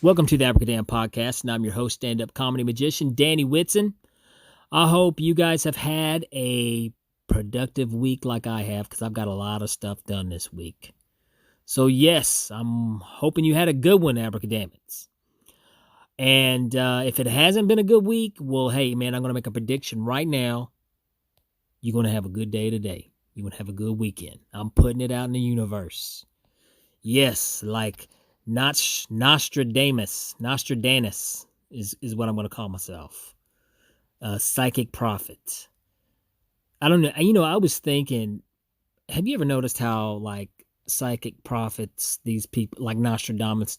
Welcome to the Abracadamn podcast, and I'm your host, stand-up comedy magician, Danny Whitson. I hope you guys have had a productive week like I have, because I've got a lot of stuff done this week. So yes, I'm hoping you had a good one, Abracadammits. And if it hasn't been a good week, well, hey, man, I'm going to make a prediction right now. You're going to have a good day today. You're going to have a good weekend. I'm putting it out in the universe. Yes, like Nostradamus is what I'm going to call myself. Psychic prophet. I don't know. I was thinking, have you ever noticed how, like, psychic prophets, these people, like Nostradamus,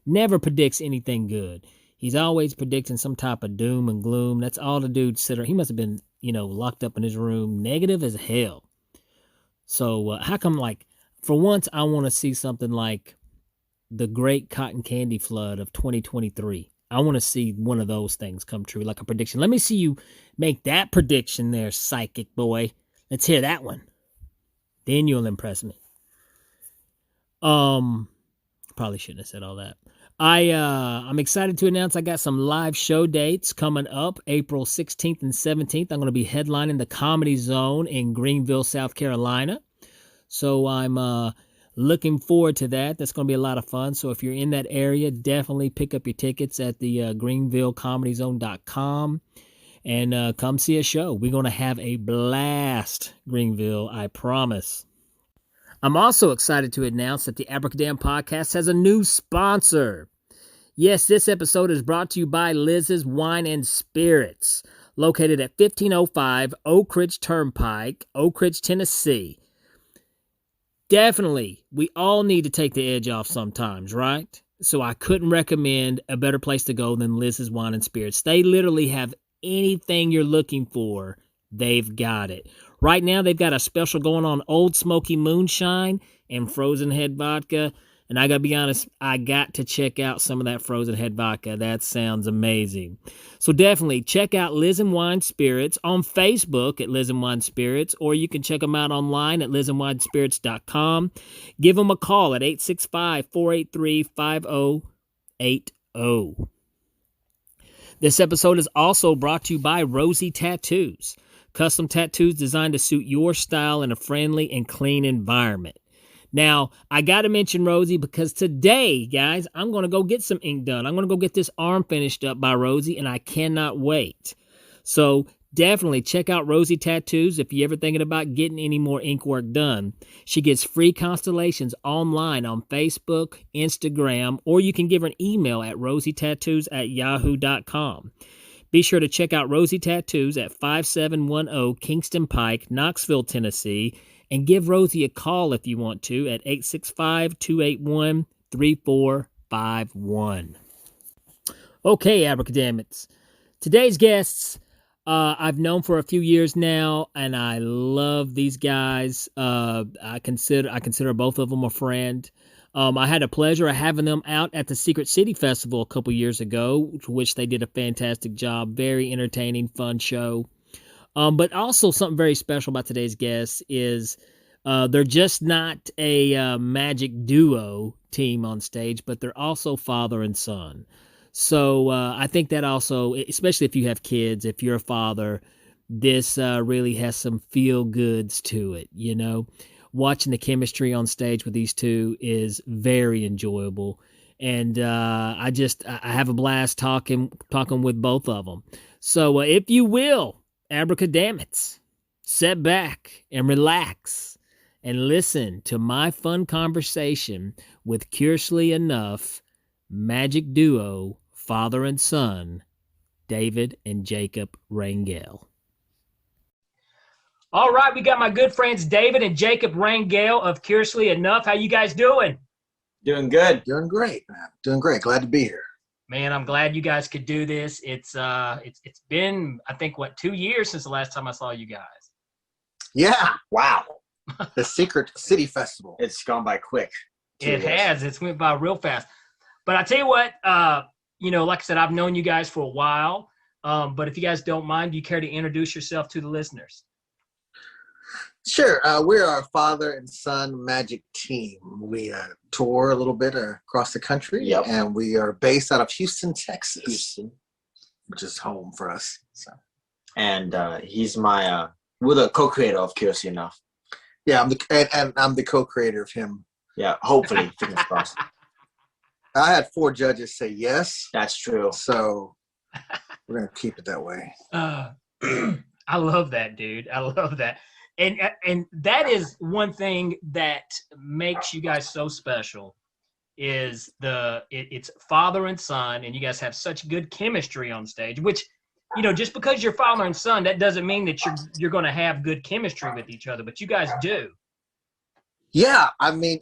never predicts anything good? He's always predicting some type of doom and gloom. That's all the dude he must have been, locked up in his room, negative as hell. So how come, like, for once, I want to see something like the great cotton candy flood of 2023. I want to see one of those things come true, like a prediction. Let me see you make that prediction there, psychic boy. Let's hear that one. Then you'll impress me. Probably shouldn't have said all that. I'm excited to announce I got some live show dates coming up April 16th and 17th. I'm going to be headlining the Comedy Zone in Greenville, South Carolina. So I'm looking forward to that. That's going to be a lot of fun. So if you're in that area, definitely pick up your tickets at the greenvillecomedyzone.com and come see a show. We're going to have a blast, Greenville, I promise. I'm also excited to announce that the Abracadamn podcast has a new sponsor. Yes, this episode is brought to you by Liz's Wine and Spirits, located at 1505 Oak Ridge Turnpike, Oak Ridge, Tennessee. Definitely, we all need to take the edge off sometimes, right? So I couldn't recommend a better place to go than Liz's Wine and Spirits. They literally have anything you're looking for. They've got it. Right now, they've got a special going on Old Smoky Moonshine and Frozen Head Vodka. And I got to be honest, I got to check out some of that Frozen Head Vodka. That sounds amazing. So definitely check out Liz and Wine Spirits on Facebook at Liz and Wine Spirits, or you can check them out online at lizandwinespirits.com. Give them a call at 865-483-5080. This episode is also brought to you by Rosie Tattoos. Custom tattoos designed to suit your style in a friendly and clean environment. Now, I got to mention Rosie because today, guys, I'm going to go get some ink done. I'm going to go get this arm finished up by Rosie, and I cannot wait. So definitely check out Rosie Tattoos if you're ever thinking about getting any more ink work done. She gets free constellations online on Facebook, Instagram, or you can give her an email at rosietattoos@yahoo.com. Be sure to check out Rosie Tattoos at 5710 Kingston Pike, Knoxville, Tennessee, and give Rosie a call if you want to at 865-281-3451. Okay, Abracadammits. Today's guests, I've known for a few years now, and I love these guys. I consider both of them a friend. I had the pleasure of having them out at the Secret City Festival a couple years ago, to which they did a fantastic job. Very entertaining, fun show. But also something very special about today's guests is they're just not a magic duo team on stage, but they're also father and son. So I think that also, especially if you have kids, if you're a father, this really has some feel-goods to it, Watching the chemistry on stage with these two is very enjoyable. And I have a blast talking with both of them. So if you will, Abracadammits, sit back and relax and listen to my fun conversation with, curiously enough, magic duo, father and son, David and Jacob Rangel. All right, we got my good friends David and Jacob Rangel of Curiously Enough. How you guys doing? Doing good. Doing great, man. Doing great. Glad to be here. Man, I'm glad you guys could do this. It's been, I think, 2 years since the last time I saw you guys. Yeah. Wow. The Secret City Festival. It's gone by quick. It has. It's went by real fast. But I tell you what, like I said, I've known you guys for a while. But if you guys don't mind, do you care to introduce yourself to the listeners? Sure. We're our father and son magic team. We tour a little bit across the country, and we are based out of Houston, Texas, which is home for us. So. And he's my we're the co-creator of Curious Enough. Yeah, I'm the co-creator of him. Yeah, hopefully, fingers crossed. I had 4 judges say yes. That's true. So we're gonna keep it that way. I love that, dude. I love that. And that is one thing that makes you guys so special is it's father and son, and you guys have such good chemistry on stage, which, you know, just because you're father and son, that doesn't mean that you're going to have good chemistry with each other, but you guys do. Yeah, I mean,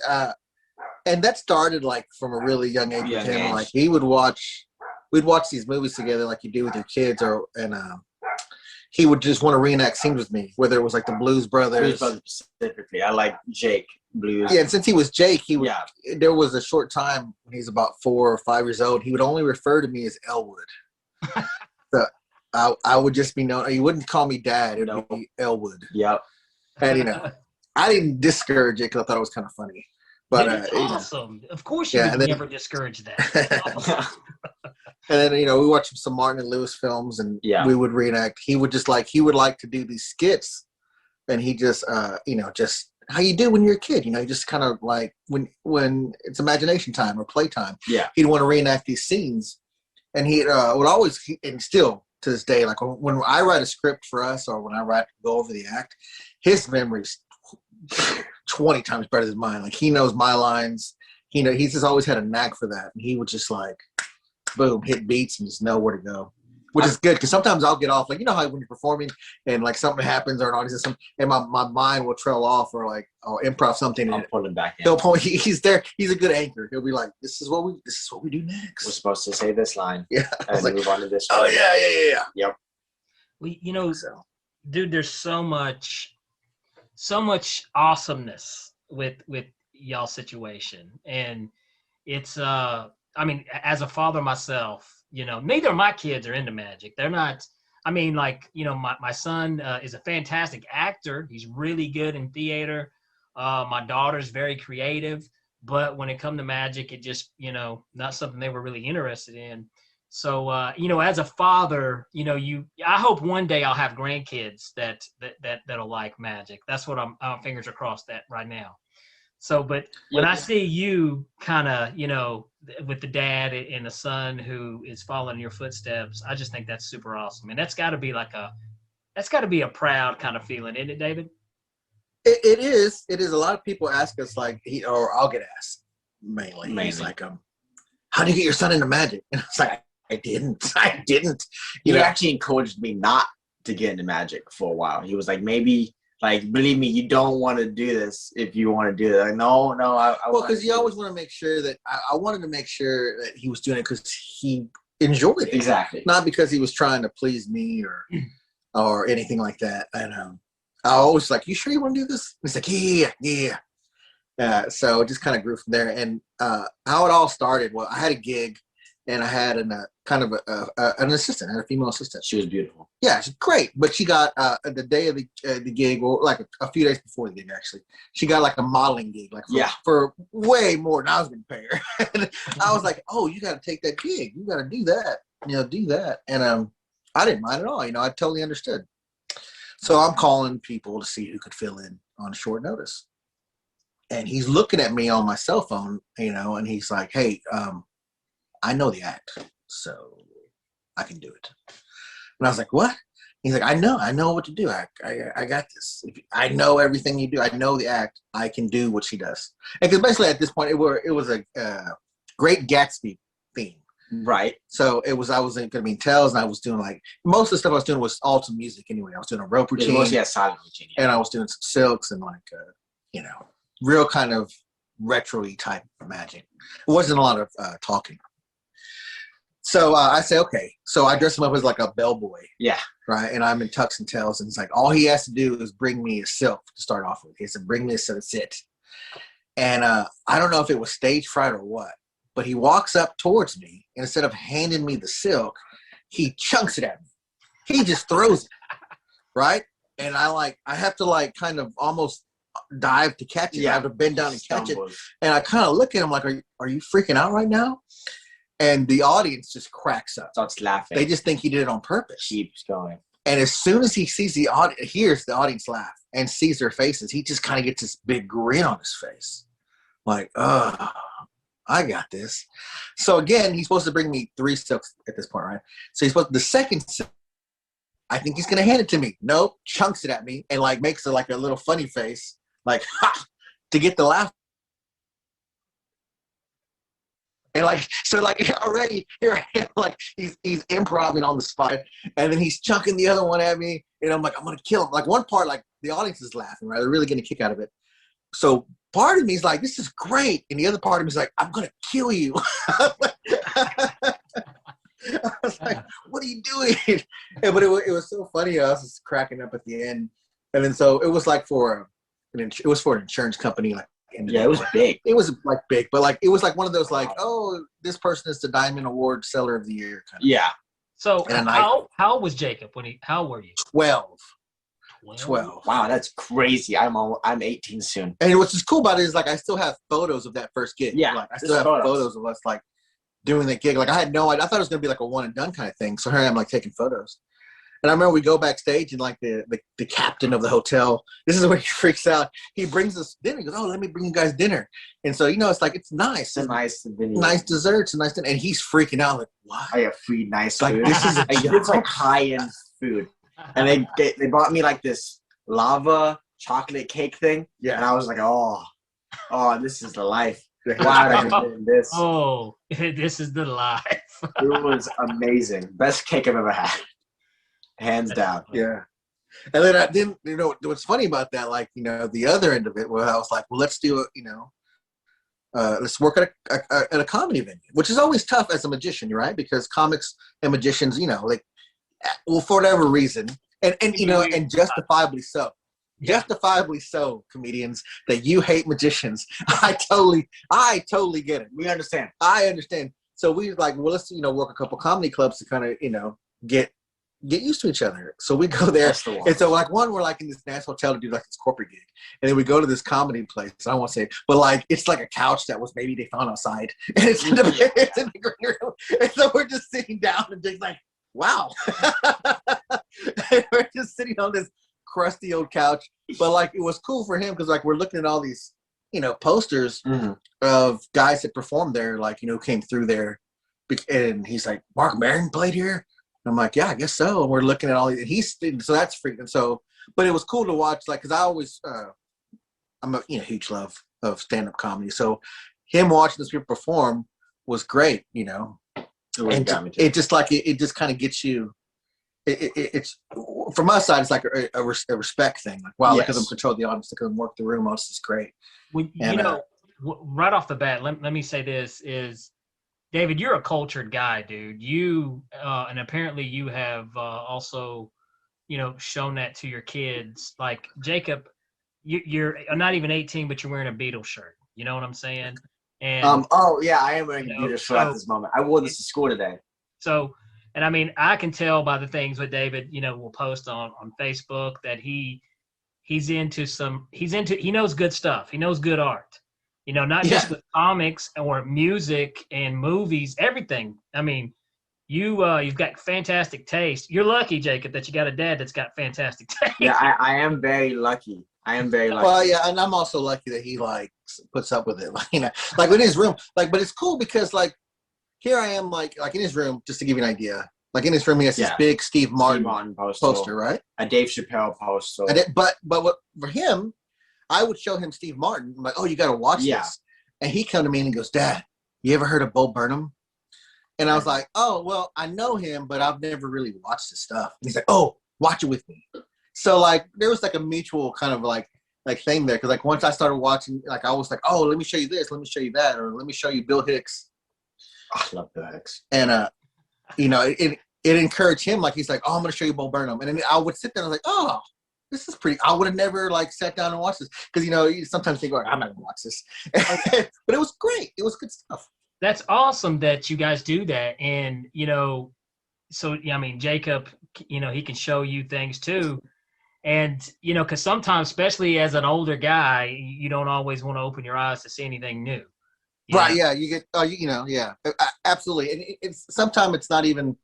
and that started like from a really young age with him. Like we'd watch these movies together like you do with your kids, and he would just want to reenact scenes with me, whether it was like the Blues Brothers. Specifically, I like Jake Blues. Yeah, and since he was Jake, there was a short time when he's about 4 or 5 years old, he would only refer to me as Elwood. So I would just be known. He wouldn't call me Dad. It would be Elwood. Yep. And you know, I didn't discourage it because I thought it was kind of funny. But it's awesome. Of course, you would never discourage that. Awesome. And then, you know, we watched some Martin and Lewis films, and we would reenact. He would like to do these skits, and he just, you know, just how you do when you're a kid. You know, you just kind of like when it's imagination time or playtime. Yeah, he'd want to reenact these scenes, and he would always, and still to this day, like when I write a script for us or when I go over the act, his memory's 20 times better than mine. Like he knows my lines. He's just always had a knack for that, and he would just like. Boom, hit beats and just know where to go, which is good because sometimes I'll get off, like, you know how when you're performing and like something happens or an audience and my mind will trail off or like I'll improv something I'll and pull him back in. He'll pull. He's there. He's a good anchor. He'll be like, "This is what we do next. We're supposed to say this line, and like, move on to this. Oh yeah. Yep. Well, you know, dude, there's so much awesomeness with y'all situation, and it's I mean, as a father myself, you know, neither of my kids are into magic. They're not. I mean, like, you know, my son is a fantastic actor. He's really good in theater. My daughter's very creative, but when it comes to magic, it just, you know, not something they were really interested in. So, you know, as a father, you know, I hope one day I'll have grandkids that'll like magic. That's what fingers are crossed that right now. So, but when I see you kind of, you know, with the dad and the son who is following your footsteps, I just think that's super awesome. And that's got to be a proud kind of feeling, isn't it, David? It is. It is. A lot of people ask us like, or I'll get asked mainly. He's like, how do you get your son into magic? And it's like, I didn't. He actually encouraged me not to get into magic for a while. He was like, maybe. Like, believe me, you don't want to do this if you want to do it. Like, no. Well, because you always want to make sure that I wanted to make sure that he was doing it because he enjoyed it. Exactly. Not because he was trying to please me or anything like that. And I always like, you sure you want to do this? And he's like, yeah. So it just kind of grew from there. And how it all started, well, I had a gig. And I had an assistant, I had a female assistant. She was beautiful. Yeah, she's great. But she got the day of the gig, or like a few days before the gig, actually. She got like a modeling gig, like for way more than I was going to pay her. And I was like, "Oh, you got to take that gig. You got to do that. You know, do that." And I didn't mind at all. You know, I totally understood. So I'm calling people to see who could fill in on short notice. And he's looking at me on my cell phone, you know, and he's like, "Hey, I know the act, so I can do it." And I was like, "What?" He's like, I know what to do. I got this. I know everything you do. I know the act. I can do what she does." And because basically at this point, it was a Great Gatsby theme. Right. So I wasn't going to be in Tales, and I was doing like, most of the stuff I was doing was all to music anyway. I was doing a rope routine. Mostly silent routine. And I was doing some silks and like, you know, real kind of retro-y type of magic. It wasn't a lot of talking. So I say, okay. So I dress him up as like a bellboy. Yeah. Right. And I'm in tux and tails. And it's like, all he has to do is bring me a silk to start off with. He said, bring me a silk. That's it. And I don't know if it was stage fright or what, but he walks up towards me. And instead of handing me the silk, he chunks it at me. He just throws it. Right. and I have to like kind of almost dive to catch it. Yeah. I have to bend down and catch it. Stumbles. And I kind of look at him like, are you freaking out right now? And the audience just cracks up. Starts laughing. They just think he did it on purpose. Keeps going. And as soon as he sees hears the audience laugh and sees their faces, he just kind of gets this big grin on his face. Like, I got this. So again, he's supposed to bring me 3 silks at this point, right? So the second silk, I think he's gonna hand it to me. Nope, chunks it at me and like makes it like a little funny face, like ha, to get the laugh. And like, so like already here I am, like he's improvising on the spot, and then he's chunking the other one at me, and I'm like, I'm gonna kill him. Like one part, like the audience is laughing, right? They're really getting a kick out of it. So part of me is like, this is great, and the other part of me is like, I'm gonna kill you. I was like, what are you doing? But it was so funny. I was just cracking up at the end, and then so it was like for an insurance company, like. Yeah, it was big. It was like big, but like it was like one of those like, oh, this person is the Diamond Award Seller of the Year kind of. Yeah. So how old was Jacob how were you? 12. 12. Wow, that's crazy. I'm 18 soon. And what's cool about it is like I still have photos of that first gig. Yeah, like I still have photos of us like doing that gig. Like I had no idea. I thought it was gonna be like a one and done kind of thing. So here I am like taking photos. And I remember we go backstage and like the captain of the hotel, this is where he freaks out. He brings us dinner. He goes, oh, let me bring you guys dinner. And so, it's like, it's nice. It's nice video. Nice desserts and nice dinner. And he's freaking out like, what? I have free nice like, food. This is it's like high-end food. And they bought me like this lava chocolate cake thing. Yeah. And I was like, oh, this is the life. Why am I doing this? Oh, this is the life. It was amazing. Best cake I've ever had. Hands down. Yeah. And then what's funny about that, like, the other end of it, where I was like, well, let's do it, let's work at a comedy venue, which is always tough as a magician, right? Because comics and magicians, like, well, for whatever reason, and justifiably so. Justifiably so, comedians, that you hate magicians. I totally get it. We understand. I understand. So we like, well, let's, work a couple comedy clubs to kind of, get used to each other. So we go there. And so like we're like in this nice hotel to do like this corporate gig. And then we go to this comedy place. I don't want to say it, but like it's like a couch that was maybe they found outside. And it's in the green room. And so we're just sitting down and just like, wow. And we're just sitting on this crusty old couch. But like it was cool for him because like we're looking at all these, posters of guys that performed there, like, came through there. And he's like, Mark Maron played here? I'm like, yeah, I guess so. And we're looking at all these, so that's freaking so. But it was cool to watch, like, because I always, I'm a huge love of stand-up comedy. So him watching those people perform was great, And it just like it just kind of gets you. It's from my side, it's like a respect thing. Like, wow, look at them control the audience, look at them work the room. Oh, this is great. Well, right off the bat, let me say this is. David, you're a cultured guy, dude. You and apparently you have also, shown that to your kids. Like Jacob, you're not even 18, but you're wearing a Beatles shirt. You know what I'm saying? And I am wearing a Beatles shirt at this moment. I wore this to school today. So, and I mean, I can tell by the things that David, will post on Facebook that he knows good stuff. He knows good art. Not just with comics or music and movies, everything. I mean, you've got fantastic taste. You're lucky, Jacob, that you got a dad that's got fantastic taste. Yeah, I am very lucky. Well, yeah, and I'm also lucky that he like puts up with it. Like in his room. Like, but it's cool because like here I am, like in his room, just to give you an idea. Like in his room, he has this big Steve Martin poster, right? A Dave Chappelle poster. But what for him? I would show him Steve Martin. I'm like, oh, you got to watch this. And he come to me and he goes, Dad, you ever heard of Bo Burnham? And I was like, oh, well, I know him, but I've never really watched his stuff. And he's like, oh, watch it with me. So like, there was like a mutual kind of like thing there. Cause like once I started watching, like I was like, oh, let me show you this. Let me show you that. Or let me show you Bill Hicks. I love Bill Hicks. And, it encouraged him. Like, he's like, oh, I'm going to show you Bo Burnham. And then I would sit there and I was like, oh, this is pretty. I would have never like sat down and watched this because you sometimes think, I'm not gonna watch this, but it was great. It was good stuff. That's awesome that you guys do that, and so I mean, Jacob, he can show you things too, And, you know, because sometimes, especially as an older guy, you don't always want to open your eyes to see anything new. Right. know? Yeah. You get, yeah, absolutely. And it's sometimes it's not even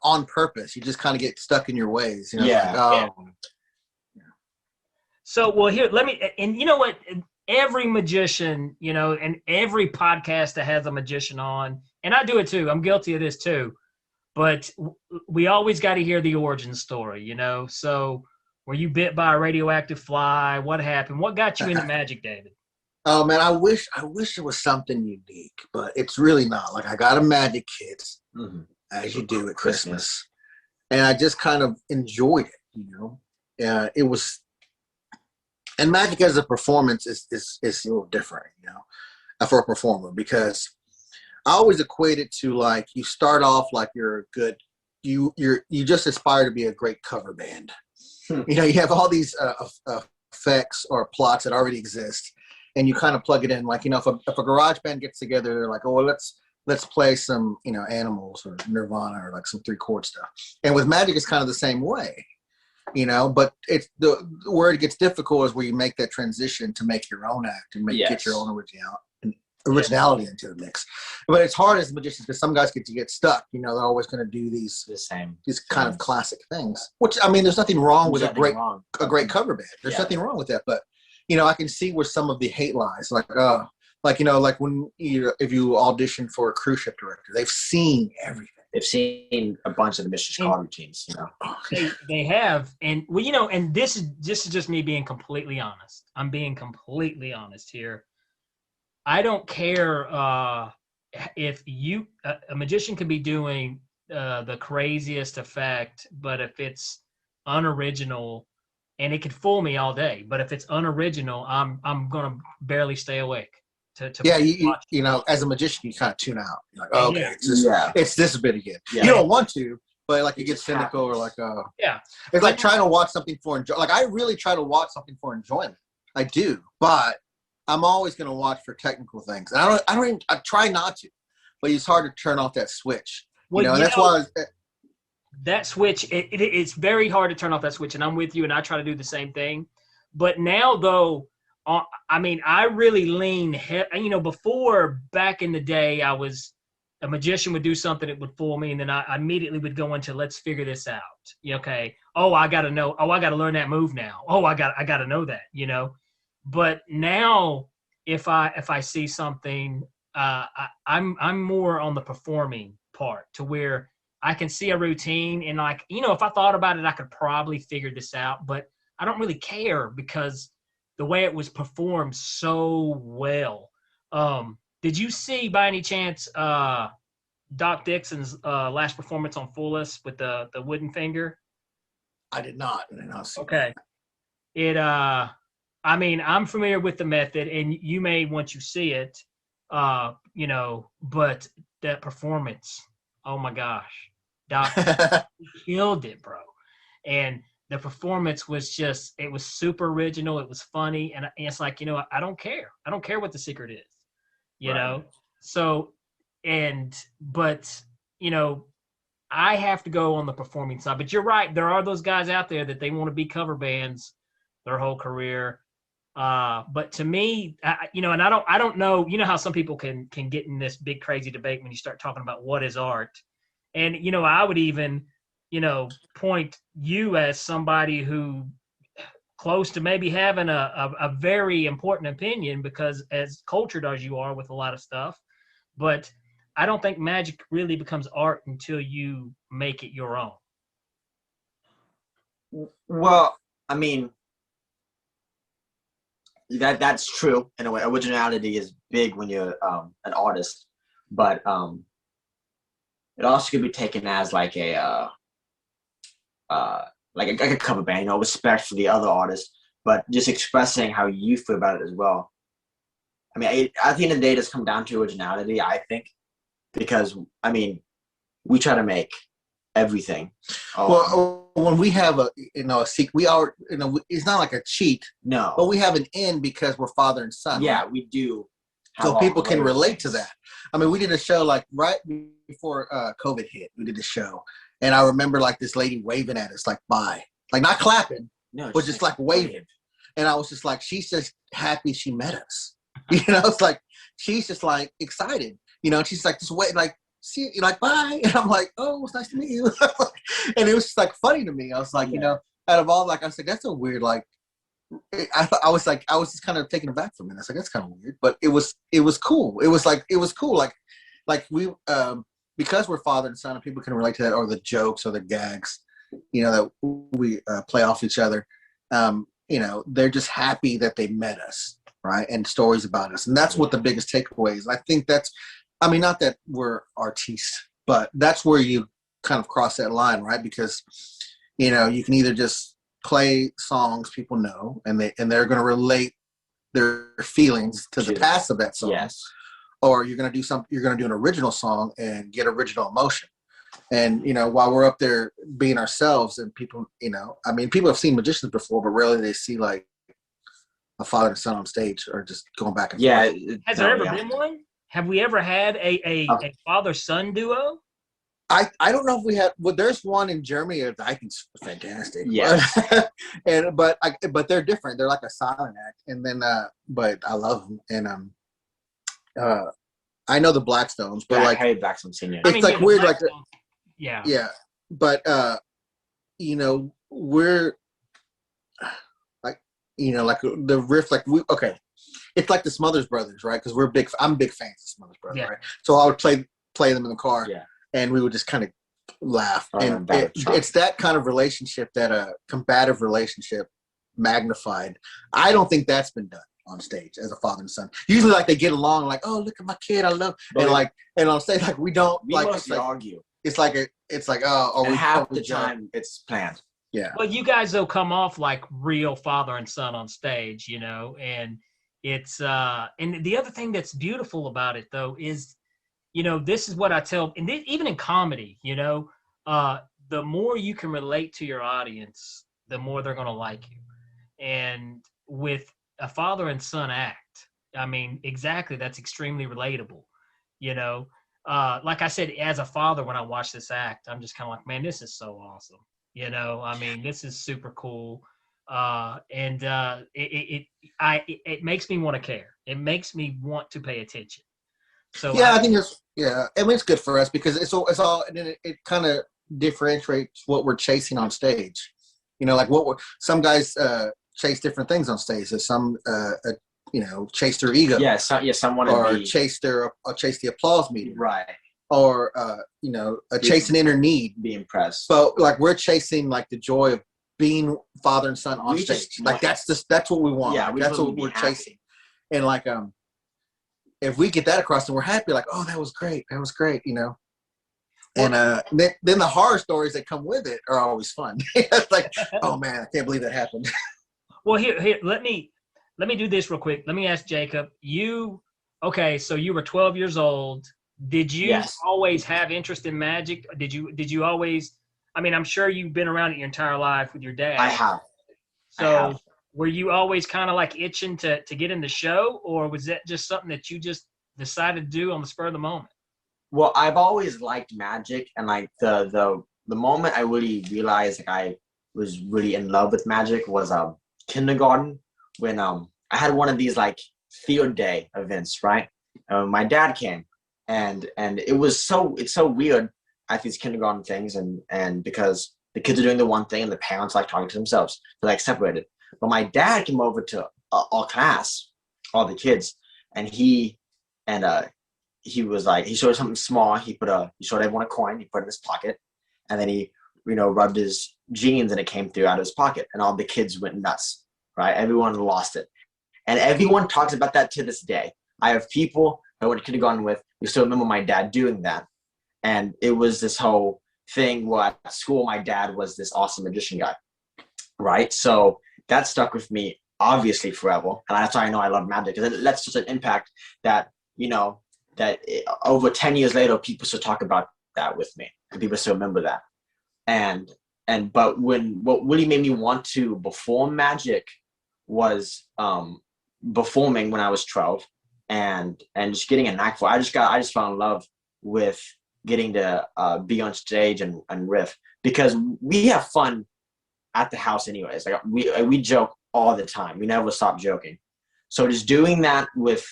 on purpose. You just kind of get stuck in your ways. Yeah. So, well, here, and you know what? Every magician, you know, and every podcast that has a magician on, and I do it too. I'm guilty of this too. But we always got to hear the origin story, you know? So, were you bit by a radioactive fly? What happened? What got you into magic, David? Oh man, I wish it was something unique, but it's really not. Like I got a magic kit, as you do at Christmas, and I just kind of enjoyed it. You know, it was, and magic as a performance is a little different, you know, for a performer, because I always equate it to like you start off like you're a good, you just aspire to be a great cover band. You know, you have all these effects or plots that already exist, and you kind of plug it in. Like, you know, if a garage band gets together, they're like, oh, well, let's play some, you know, Animals or Nirvana or like some 3-chord stuff. And with magic, it's kind of the same way, you know. But it's where it gets difficult is where you make that transition to make your own act and get your own originality into the mix. But it's hard as magicians because some guys get stuck. You know, they're always going to do these kind of classic things. Which, I mean, there's nothing wrong with a great cover band. There's nothing wrong with that. But you know, I can see where some of the hate lies. Like you know, like when if you audition for a cruise ship director, they've seen everything. They've seen a bunch of the Mr. Scott routines. You know, they have, and well, you know, and this is just me being completely honest. I'm being completely honest here. I don't care if a magician could be doing the craziest effect, but if it's unoriginal, and it could fool me all day, but if it's unoriginal, I'm gonna barely stay awake. You know, as a magician, you kind of tune out. You're like, oh, okay, it's this bit again. Yeah. You don't want to, but like you get cynical or like, it's like trying to watch something for enjoyment. Like I really try to watch something for enjoyment. I do, but I'm always going to watch for technical things. And I try not to, but it's hard to turn off that switch. Well, you know, and that's why that switch, it's very hard to turn off that switch. And I'm with you, and I try to do the same thing. But now, though, I mean, I really lean, you know, before, back in the day, a magician would do something that would fool me, and then I immediately would go into, let's figure this out. Okay. Oh, I got to know. Oh, I got to learn that move now. Oh, I got to know that, you know. But now, if I see something, I'm more on the performing part, to where I can see a routine, and like, you know, if I thought about it, I could probably figure this out. But I don't really care because the way it was performed so well. Did you see by any chance Doc Dixon's last performance on Fool Us with the wooden finger? I did not. Okay. I mean, I'm familiar with the method, and you may, once you see it, you know, but that performance, oh my gosh, Doc killed it, bro. And the performance was it was super original. It was funny. And it's like, you know, I don't care. I don't care what the secret is, you know? So, but, you know, I have to go on the performing side. But you're right. There are those guys out there that they want to be cover bands their whole career. But to me, you know, and I don't know, you know how some people can get in this big crazy debate when you start talking about what is art. And, you know, I would even, you know, point you as somebody who close to maybe having a very important opinion, because as cultured as you are with a lot of stuff, but I don't think magic really becomes art until you make it your own. Well, I mean, that's true in a way. Originality is big when you're an artist, but it also could be taken as like a cover band, you know, respect for the other artists, but just expressing how you feel about it as well. I mean, at the end of the day, it does come down to originality, I think, because I mean, we try to make everything. Well, when we have a secret, we are, you know, it's not like a cheat. No. But we have an end because we're father and son. Yeah, right? we do. So people can relate to that. I mean, we did a show like right before COVID hit. We did a show, and I remember like this lady waving at us, like bye, like not clapping, was just like waving. And I was just like, she's just happy she met us. It's like, she's just like excited, and she's like, just wait, like, see, like, bye. And I'm like, oh, it's nice to meet you. And it was just like funny to me. I was like, out of all, like, I was like, that's a weird, like, I was just kind of taken aback from it. I was like, that's kind of weird, but it was cool. It was cool. Like we, because we're father and son, and people can relate to that, or the jokes or the gags, that we play off each other. They're just happy that they met us, right? And stories about us. And that's what the biggest takeaway is. I think not that we're artistes, but that's where you kind of cross that line, right? Because, you can either just play songs people know, and they're going to relate their feelings to the past of that song. Yes. Or you're going to do an original song and get original emotion. And, while we're up there being ourselves, and people, people have seen magicians before, but rarely they see like a father and son on stage, or just going back and forth. Has there ever been one? Have we ever had a father-son duo? I don't know if we had. Well, there's one in Germany that I think is fantastic. Yeah. But they're different. They're like a silent act. And then, but I love them. And I know the Blackstones, but like Harry Blackstone Senior. It's like weird, like yeah. But we're like like the riff, like it's like the Smothers Brothers, right? Because I'm big fans of Smothers Brothers, right? So I would play them in the car, and we would just kind of laugh. And it's that kind of relationship, that combative relationship magnified. I don't think that's been done on stage as a father and son. Usually, like, they get along, like, oh, look at my kid, I love, and on stage, like, we mostly argue. It's like half the time it's planned. Yeah. Well, you guys though come off like real father and son on stage, and it's and the other thing that's beautiful about it though is, this is what I tell, and even in comedy, the more you can relate to your audience, the more they're going to like you. And with a father and son act, exactly, that's extremely relatable. Like I said, as a father, when I watch this act, I'm just kind of like, man, this is so awesome. This is super cool. And it makes me want to care. It makes me want to pay attention. So I think it's good for us, because it's all, and it kind of differentiates what we're chasing on stage. Like some guys chase different things on stage. So some chase their ego. Someone or chase the applause meter. Right. Or chase an inner need. Be impressed. But like, we're chasing like the joy of being father and son on stage. Like that's what we want. Yeah, like, that's what we're chasing. And like if we get that across, then we're happy. Like, oh, that was great. And then the horror stories that come with it are always fun. It's like, oh man, I can't believe that happened. Well, here, let me do this real quick. Let me ask Jacob. So you were 12 years old. Did you always have interest in magic? Did you always? I'm sure you've been around it your entire life with your dad. I have. So were you always kind of like itching to get in the show, or was that just something that you just decided to do on the spur of the moment? Well, I've always liked magic, and like the moment I really realized like I was really in love with magic was kindergarten, when I had one of these like field day events, right? My dad came, and it's so weird at these kindergarten things, and because the kids are doing the one thing and the parents like talking to themselves, they're like separated. But my dad came over to our class, all the kids, and he was like, he showed something small. He showed everyone a coin. He put it in his pocket, and then he rubbed his jeans, and it came through out of his pocket, and all the kids went nuts. Right? Everyone lost it. And everyone talks about that to this day. I have people I went to kindergarten with who still remember my dad doing that. And it was this whole thing where at school, my dad was this awesome magician guy. Right? So that stuck with me, obviously, forever. And that's why I know I love magic, because it left such an impact that, over 10 years later, people still talk about that with me. And people still remember that. But what really made me want to perform magic was performing when I was 12, and just getting a knack for it. I just fell in love with getting to be on stage and riff, because we have fun at the house anyways. Like we joke all the time. We never stop joking. So just doing that with,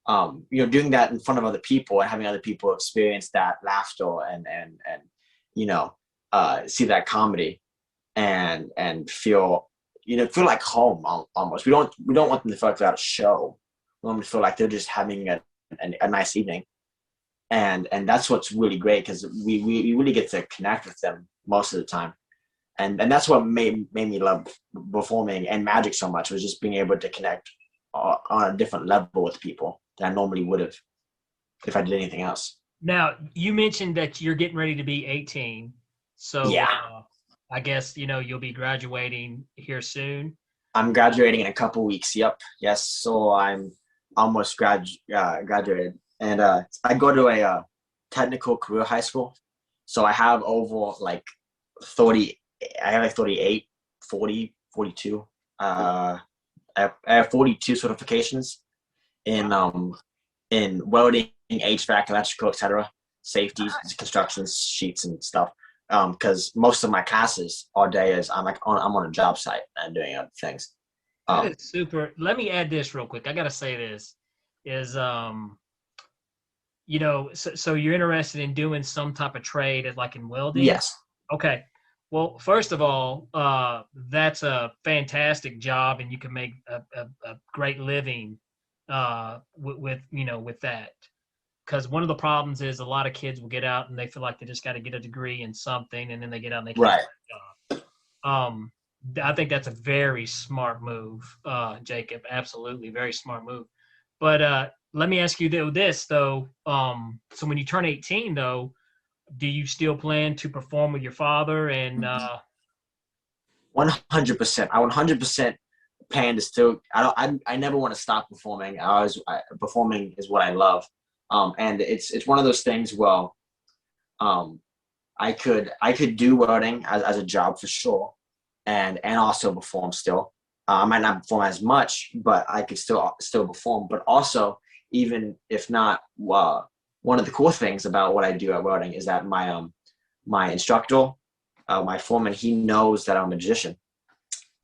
doing that in front of other people and having other people experience that laughter and see that comedy and feel like home almost. We don't want them to feel like they're at a show. We want them to feel like they're just having a nice evening. And that's what's really great, because we really get to connect with them most of the time. And that's what made me love performing and magic so much, was just being able to connect on a different level with people than I normally would have if I did anything else. Now, you mentioned that you're getting ready to be 18. So yeah. I guess, you'll be graduating here soon. I'm graduating in a couple weeks. Yep. Yes. So I'm almost graduated. And I go to a technical career high school. So I have over like 30, I have like 38, 40, 42. I have 42 certifications in welding, HVAC, electrical, etc., safety, construction sheets and stuff. Because most of my classes all day is I'm on a job site and doing other things. That is super. Let me add this real quick. I gotta say this is so you're interested in doing some type of trade, like in welding? Yes. Okay. Well, first of all, that's a fantastic job, and you can make a great living with that. Because one of the problems is a lot of kids will get out and they feel like they just got to get a degree in something, and then they get out and they can't get a job. I think that's a very smart move, Jacob. Absolutely, very smart move. But let me ask you this though. So when you turn 18, though, do you still plan to perform with your father? And 100%. I 100% plan to still. I never want to stop performing. Performing is what I love. And it's one of those things. Well, I could do welding as a job for sure, and also perform still. I might not perform as much, but I could still perform. But also, even if not, one of the cool things about what I do at welding is that my instructor, my foreman, he knows that I'm a magician.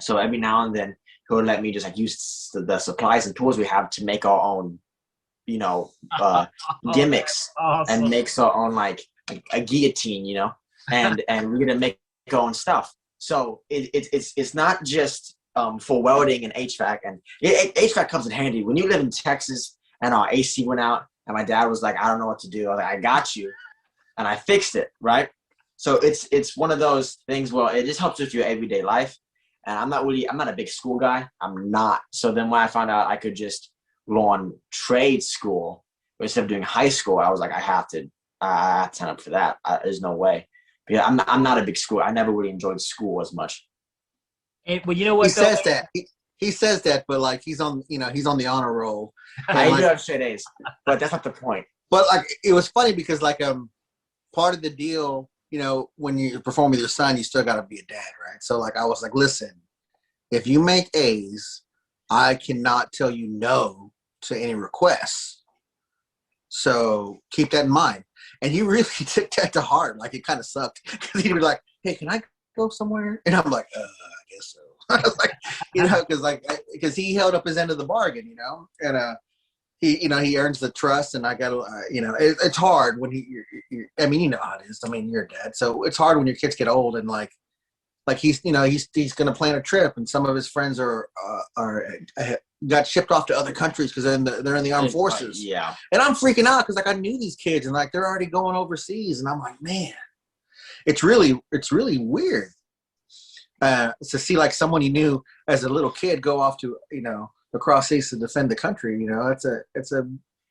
So every now and then he'll let me just like use the supplies and tools we have to make our own, gimmicks. Awesome. And makes our own like a guillotine, and we're gonna make our own stuff. So it's not just for welding and HVAC, and HVAC comes in handy when you live in Texas and our AC went out and my dad was like, I don't know what to do. I was like, I got you, and I fixed it, right? So it's one of those things. Well, it just helps with your everyday life, and I'm not a big school guy. I'm not. So then when I found out I could just go on trade school instead of doing high school, I was like, I have to sign up for that. There's no way. Because I'm not a big school. I never really enjoyed school as much. And well, you know what? He says that. He says that, but like he's on the honor roll. I do have straight A's, but that's not the point. But like it was funny because like part of the deal, when you perform with your son, you still got to be a dad, right? So like I was like, listen, if you make A's, I cannot tell you no to any requests. So keep that in mind. And he really took that to heart. Like it kind of sucked because he'd be like, hey, can I go somewhere? And I'm like, I guess so. I was like, because he held up his end of the bargain, and he earns the trust, and I got to, it's hard when I mean, how it is. I mean, you're a dad, so it's hard when your kids get old and like he's going to plan a trip, and some of his friends are got shipped off to other countries because they're in the armed forces. Yeah, and I'm freaking out because like I knew these kids and like they're already going overseas, and I'm like, man, it's really weird. To see like someone you knew as a little kid go off to across seas to defend the country,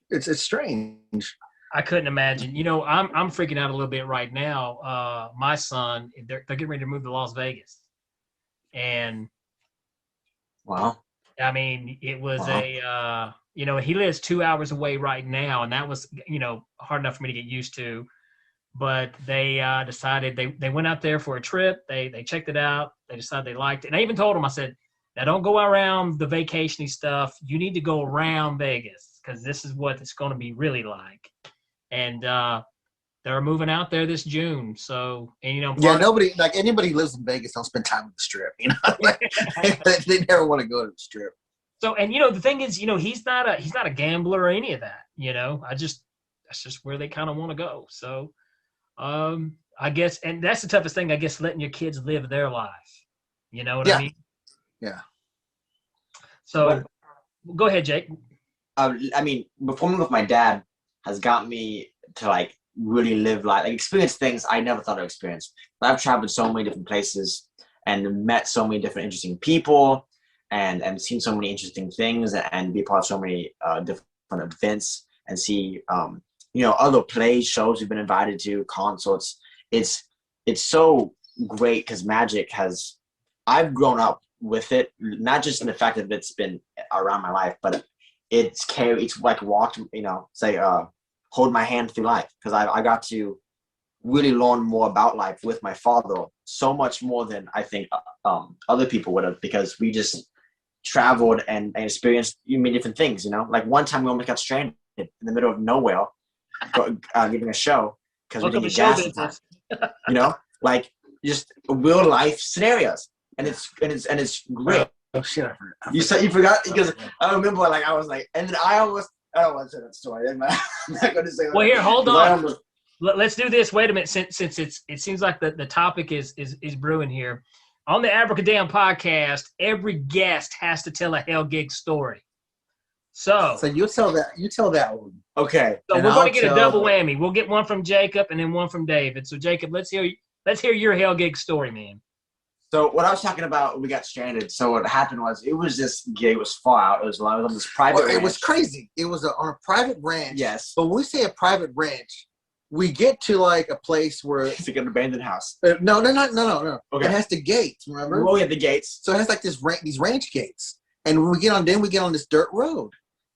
it's strange. I couldn't imagine. I'm freaking out a little bit right now. My son, they're getting ready to move to Las Vegas, and wow. I mean, it was he lives 2 hours away right now, and that was hard enough for me to get used to. But they decided they went out there for a trip. They checked it out. They decided they liked it. And I even told them, I said, now don't go around the vacation-y stuff. You need to go around Vegas because this is what it's going to be really like. And they're moving out there this June. So, and yeah, nobody like anybody who lives in Vegas don't spend time at the Strip. They never want to go to the Strip. So, and the thing is, he's not a gambler or any of that. That's just where they kind of want to go. So, I guess, and that's the toughest thing, I guess, letting your kids live their life. You know what I mean? Yeah. So, go ahead, Jake. I mean, performing with my dad has got me to like really live life, like experience things I never thought I'd experience. I've traveled so many different places and met so many different interesting people and seen so many interesting things and be a part of so many different events and see other plays, shows we've been invited to, concerts. It's so great because magic I've grown up with it, not just in the fact that it's been around my life, but it's like walked, say hold my hand through life, because I got to really learn more about life with my father, so much more than I think other people would have, because we just traveled and experienced many different things. Like one time we almost got stranded in the middle of nowhere, giving a show because we didn't get gas in time. Like just real life scenarios, and it's great. Oh shit! You forgot, because I remember I was like, and then I don't want to say that story. I'm not going to say that. Well, here, hold on. Let's do this. Wait a minute, since it seems like the topic is brewing here. On the Abracadamn podcast, every guest has to tell a hell gig story. So you tell that one. Okay. So we're going to get a double whammy. We'll get one from Jacob and then one from David. So Jacob, let's hear your hell gig story, man. So what I was talking about, we got stranded. So what happened was, it was this gig. It was far out. It was on this private ranch. It was crazy. It was on a private ranch. Yes. But when we say a private ranch, we get to like a place where it's like an abandoned house. No. Okay. It has the gates. Remember? Oh yeah, the gates. So it has like these ranch gates, and when we get on this dirt road,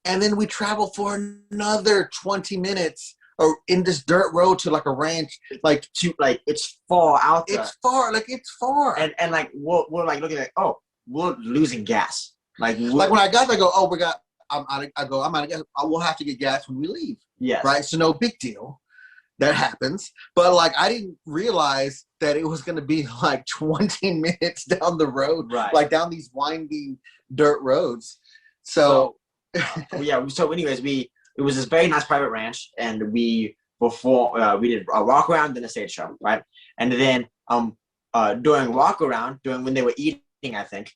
and then we travel for another 20 minutes. Or in this dirt road to like a ranch, it's far out there. It's far, and like we're like looking at, we're losing gas. Like when I got there, I go, I'm out of gas. We'll have to get gas when we leave. Yes. Right. So no big deal. That happens, but like I didn't realize that it was going to be like 20 minutes down the road, right? Like down these winding dirt roads. So yeah. So anyways, it was this very nice private ranch, and we did a walk around, then a stage show, right? And then during walk around, when they were eating, I think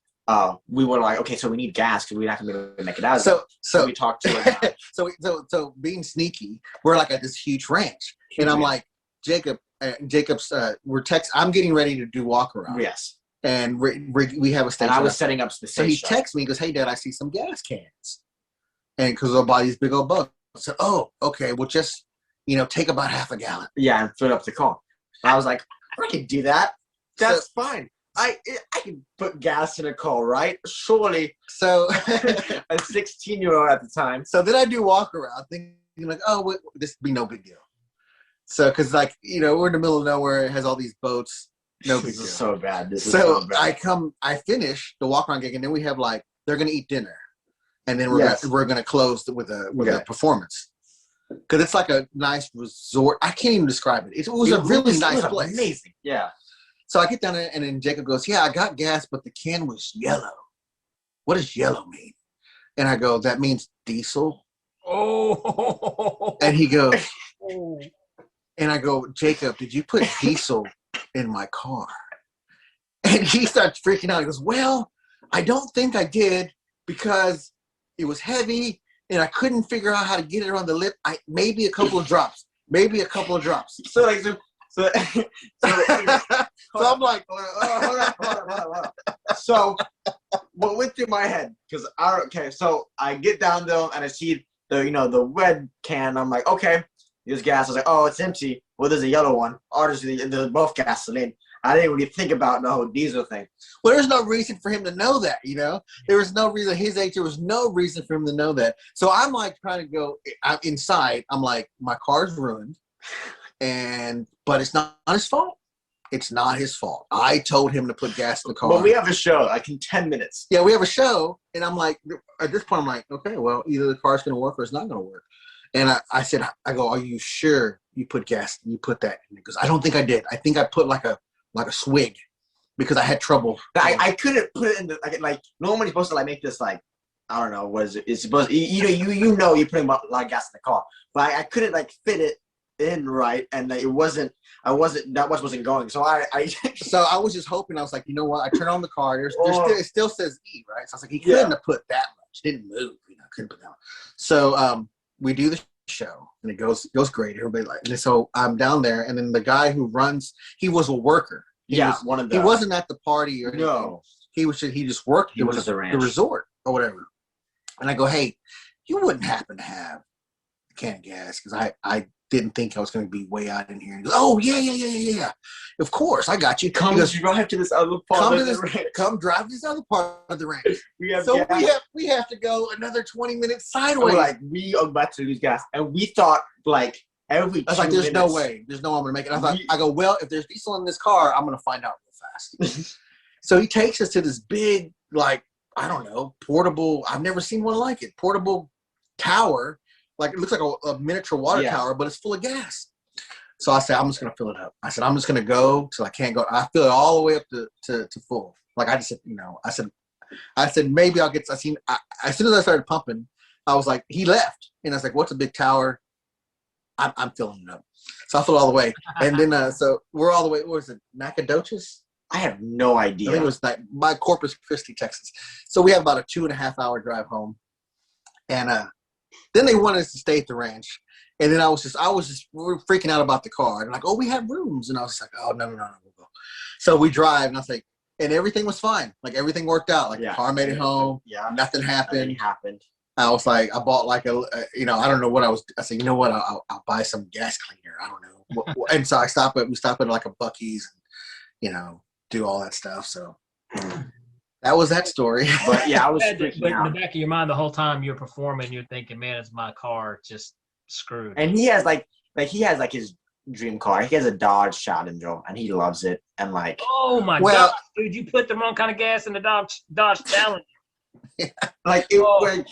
we were like, okay, so we need gas because we're not gonna be able to make it out. So we talked to so being sneaky, we're like at this huge ranch, and I'm like, Jacob's I'm getting ready to do walk around. Yes. And we have a stage. And I was setting up the stage. So he texts me, he goes, "Hey Dad, I see some gas cans." And because they'll buy these big old bugs. I said, "Oh, okay. Well, just take about half a gallon." Yeah, and fill it up the car. And I was like, "I can do that. That's fine. I can put gas in a car, right? Surely." So a 16-year-old at the time. So then I do walk around, thinking like, "Oh, this would be no big deal." So because we're in the middle of nowhere. It has all these boats. No big deal. This is so bad. So I finish the walk around gig, and then we have they're gonna eat dinner. And then we're gonna close with a performance, because it's like a nice resort. I can't even describe it. It was a really nice place. Amazing. Yeah. So I get down there, and then Jacob goes, "Yeah, I got gas, but the can was yellow. What does yellow mean?" And I go, "That means diesel." Oh. And he goes, and I go, "Jacob, did you put diesel in my car?" And he starts freaking out. He goes, "Well, I don't think I did, because it was heavy, and I couldn't figure out how to get it on the lip. Maybe a couple of drops. So I'm like, hold on. So what went through my head? So I get down there and I see the red can. I'm like, okay, there's gas. I was like, oh, it's empty. Well, there's a yellow one. Obviously, they're both gasoline. I didn't really think about the whole diesel thing. Well, there's no reason for him to know that, There was no reason. His age, there was no reason for him to know that. So I'm like trying to go inside. I'm like, my car's ruined, but it's not his fault. It's not his fault. I told him to put gas in the car. But we have a show, like in 10 minutes. Yeah, we have a show, and I'm like, at this point, I'm like, okay, well, either the car's going to work or it's not going to work. And I said, I go, are you sure you put gas? You put that? And he goes, I don't think I did. I think I put like a swig because I had trouble. I couldn't put it in the like normally you're supposed to like make this like I don't know what is it? It's supposed you know you're putting a lot of gas in the car, but I couldn't like fit it in right, and like, it wasn't wasn't going. So I so I was just hoping. I was like, you know what? I turned on the car. It still says E, right? So I was like, he couldn't have put that much. Didn't move. Couldn't put that much. So we do the show, and it goes great. Everybody like. And so I'm down there, and then the guy who runs, he was a worker. He wasn't at the party or anything. No. He just worked. He was at the ranch, the resort or whatever. And I go, hey, you wouldn't happen to have a can of gas because I didn't think I was going to be way out in here. And he goes, oh yeah. Of course, I got you. Come drive to this other part of the ranch. Come drive to this other part of the ranch. we have to go another 20 minutes sideways. We are about to lose gas, and we thought like every. I was like, there's no way. There's no way I'm going to make it. I go, well, if there's diesel in this car, I'm going to find out real fast. So he takes us to this big, like, I don't know, portable. I've never seen one like it. Portable tower, like it looks like a miniature water tower, but it's full of gas. So I said, I'm just gonna fill it up. I said, I'm just gonna go till I can't go. I fill it all the way up to full. Like I just said, I said maybe I'll get. As soon as I started pumping, I was like, he left, and I was like, what's a big tower? I'm filling it up. So I fill it all the way, and then so we're all the way. What was it, Nacogdoches? I have no idea. I think it was like by Corpus Christi, Texas. So we have about a 2.5 hour drive home. And then they wanted us to stay at the ranch. And then I was just we were freaking out about the car. And like, oh, we have rooms. And I was like, oh, no, we'll go. So we drive, and I was like, and everything was fine. Like everything worked out. Like the car made it home. Yeah. Nothing happened. I was like, I bought like I don't know what I said, you know what? I'll buy some gas cleaner. I don't know. And so we stopped at like a Buc-ee's, and, do all that stuff. So that was that story. But yeah, I was but in the back of your mind the whole time you're performing, you're thinking, man, it's my car just screwed. And he has like his dream car. He has a Dodge Challenger and he loves it. And like, oh my god, dude, you put the wrong kind of gas in the Dodge Challenger. Like it was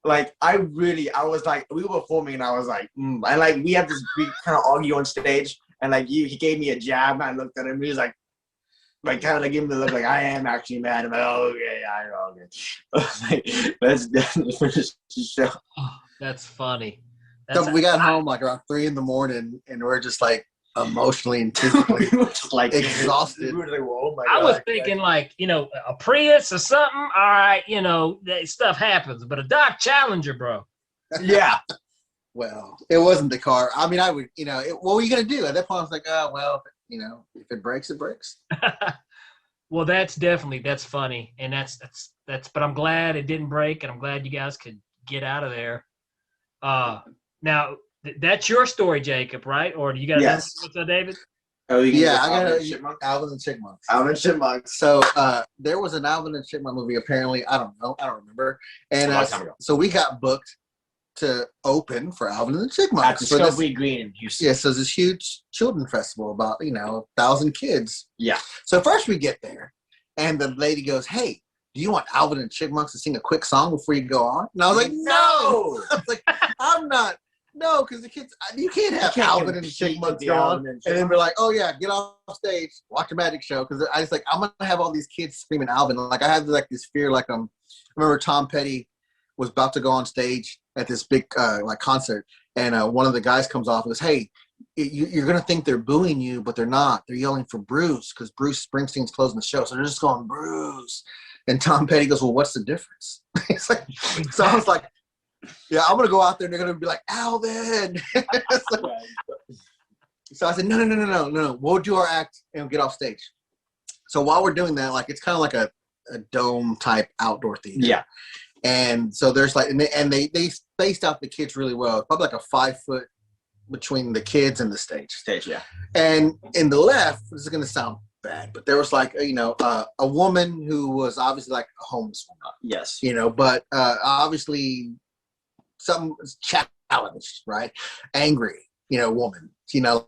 like I was like, we were performing and I was like, and like we had this big kind of argue on stage, and like he gave me a jab and I looked at him and he was like kind of like give him the look like I am actually mad. I'm like, oh, okay, I know. I was like, let's definitely finish the show. Oh, that's funny. So we got home like around 3 a.m. and we're just like emotionally and physically just like exhausted. We were like, oh my I God. was thinking like, a Prius or something. All right, that stuff happens, but a Dodge Challenger, bro. Yeah. Well, it wasn't the car. I mean, I would, what were you going to do? At that point, I was like, oh, well, if it breaks, it breaks. Well, that's funny. And that's, but I'm glad it didn't break, and I'm glad you guys could get out of there. Now that's your story, Jacob, right? Or do you got what's up, David? Oh, yeah, I got Alvin and Chipmunks. Alvin and Chipmunks. So there was an Alvin and Chipmunk movie, apparently. I don't know. I don't remember. And so we got booked to open for Alvin and the Chipmunks at Discovery Green in Houston. Yeah, so it's this huge children festival about 1,000 kids. Yeah. So first we get there, and the lady goes, "Hey, do you want Alvin and Chipmunks to sing a quick song before you go on?" And I was like, "No." I was like, "I'm not." No, because the kids, you can't have Alvin and the Chipmunks go on, and then we're like, "Oh yeah, get off stage, watch a magic show." Because I was like, I'm gonna have all these kids screaming Alvin. Like I had like this fear, like I remember Tom Petty was about to go on stage at this big like concert, and one of the guys comes off and goes, "Hey, you're gonna think they're booing you, but they're not. They're yelling for Bruce because Bruce Springsteen's closing the show, so they're just going Bruce." And Tom Petty goes, "Well, what's the difference?" It's like, so I was like, "Yeah, I'm gonna go out there and they're gonna be like Alvin." So I said, "No. We'll do our act and get off stage." So while we're doing that, like it's kind of like a dome type outdoor theater. Yeah. And so there's like, and they spaced out the kids really well. Probably like a 5 foot between the kids and the stage. Yeah. And in the left, this is going to sound bad, but there was like, a woman who was obviously like a homeless woman. Yes. But obviously some challenged, right? Angry, woman,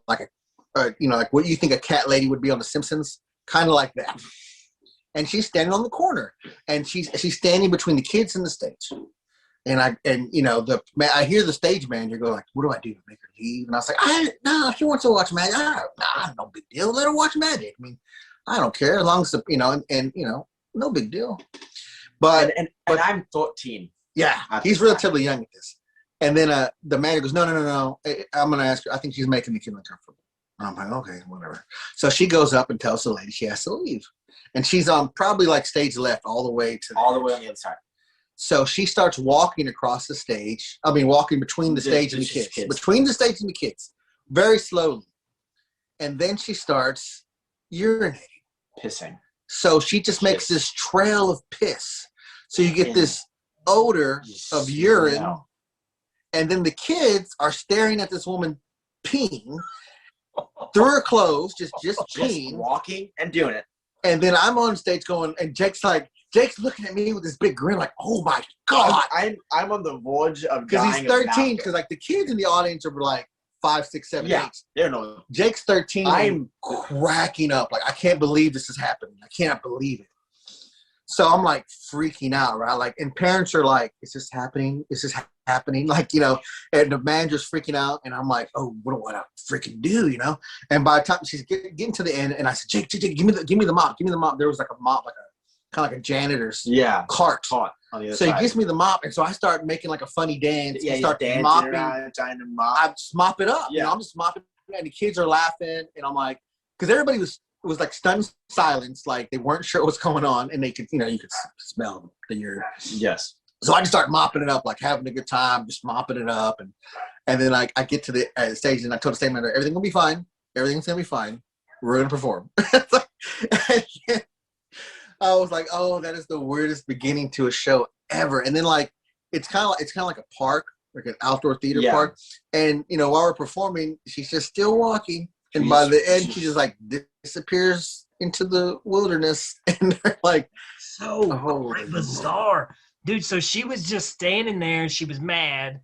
like like what you think a cat lady would be on The Simpsons, kind of like that. And she's standing on the corner, and she's standing between the kids and the stage. And you know, I hear the stage manager go like, "What do I do? Make her leave?" And I was like, "No, if she wants to watch Magic, no big deal. Let her watch Magic. I mean, I don't care as long as you know, and you know, no big deal." But I'm 14. Yeah, he's relatively young at this. And then the manager goes, no. I'm going to ask her. I think she's making the kid uncomfortable. And I'm like, okay, whatever. So she goes up and tells the lady she has to leave. And she's on probably like stage left all the way on the other side. So she starts walking across the stage. I mean, walking between the stage and the kids. Between the stage and the kids. Very slowly. And then she starts urinating. Pissing. So she just makes this trail of piss. So you get this odor of urine. And then the kids are staring at this woman peeing through her clothes, just peeing. Walking and doing it. And then I'm on stage going, and Jake's looking at me with this big grin, like, oh my God. I'm on the verge of because he's 13, because like the kids in the audience are like 5, 6, 7, 8. They're no. Jake's 13. I'm cracking up. Like, I can't believe this is happening. I can't believe it. So I'm like freaking out, right? Like, and parents are like, is this happening? Is this happening? Like, you know, and the manager's freaking out. And I'm like, oh, what do I freaking do, you know? And by the time she's getting to the end, and I said, Jake, give me the mop. Give me the mop. There was like a mop, like a kind of like a janitor's cart. On the other side. He gives me the mop. And so I start making like a funny dance. Yeah, start mopping. Trying to mop. I just mop it up. Yeah. You know, I'm just mopping it, and the kids are laughing. And I'm like, because everybody was like stunned silence, like they weren't sure what's going on, and they could, you know, you could smell the urine. Yes. So I just start mopping it up, like having a good time, just mopping it up, and then like I get to the stage, and I told the stage manager, everything will be fine. Everything's gonna be fine. We're gonna perform. I was like, oh, that is the weirdest beginning to a show ever. And then like it's kind of like a park, like an outdoor theater park, and you know, while we're performing, she's just still walking. And by the end, she just like disappears into the wilderness, and they're like, so bizarre, dude. So she was just standing there, and she was mad,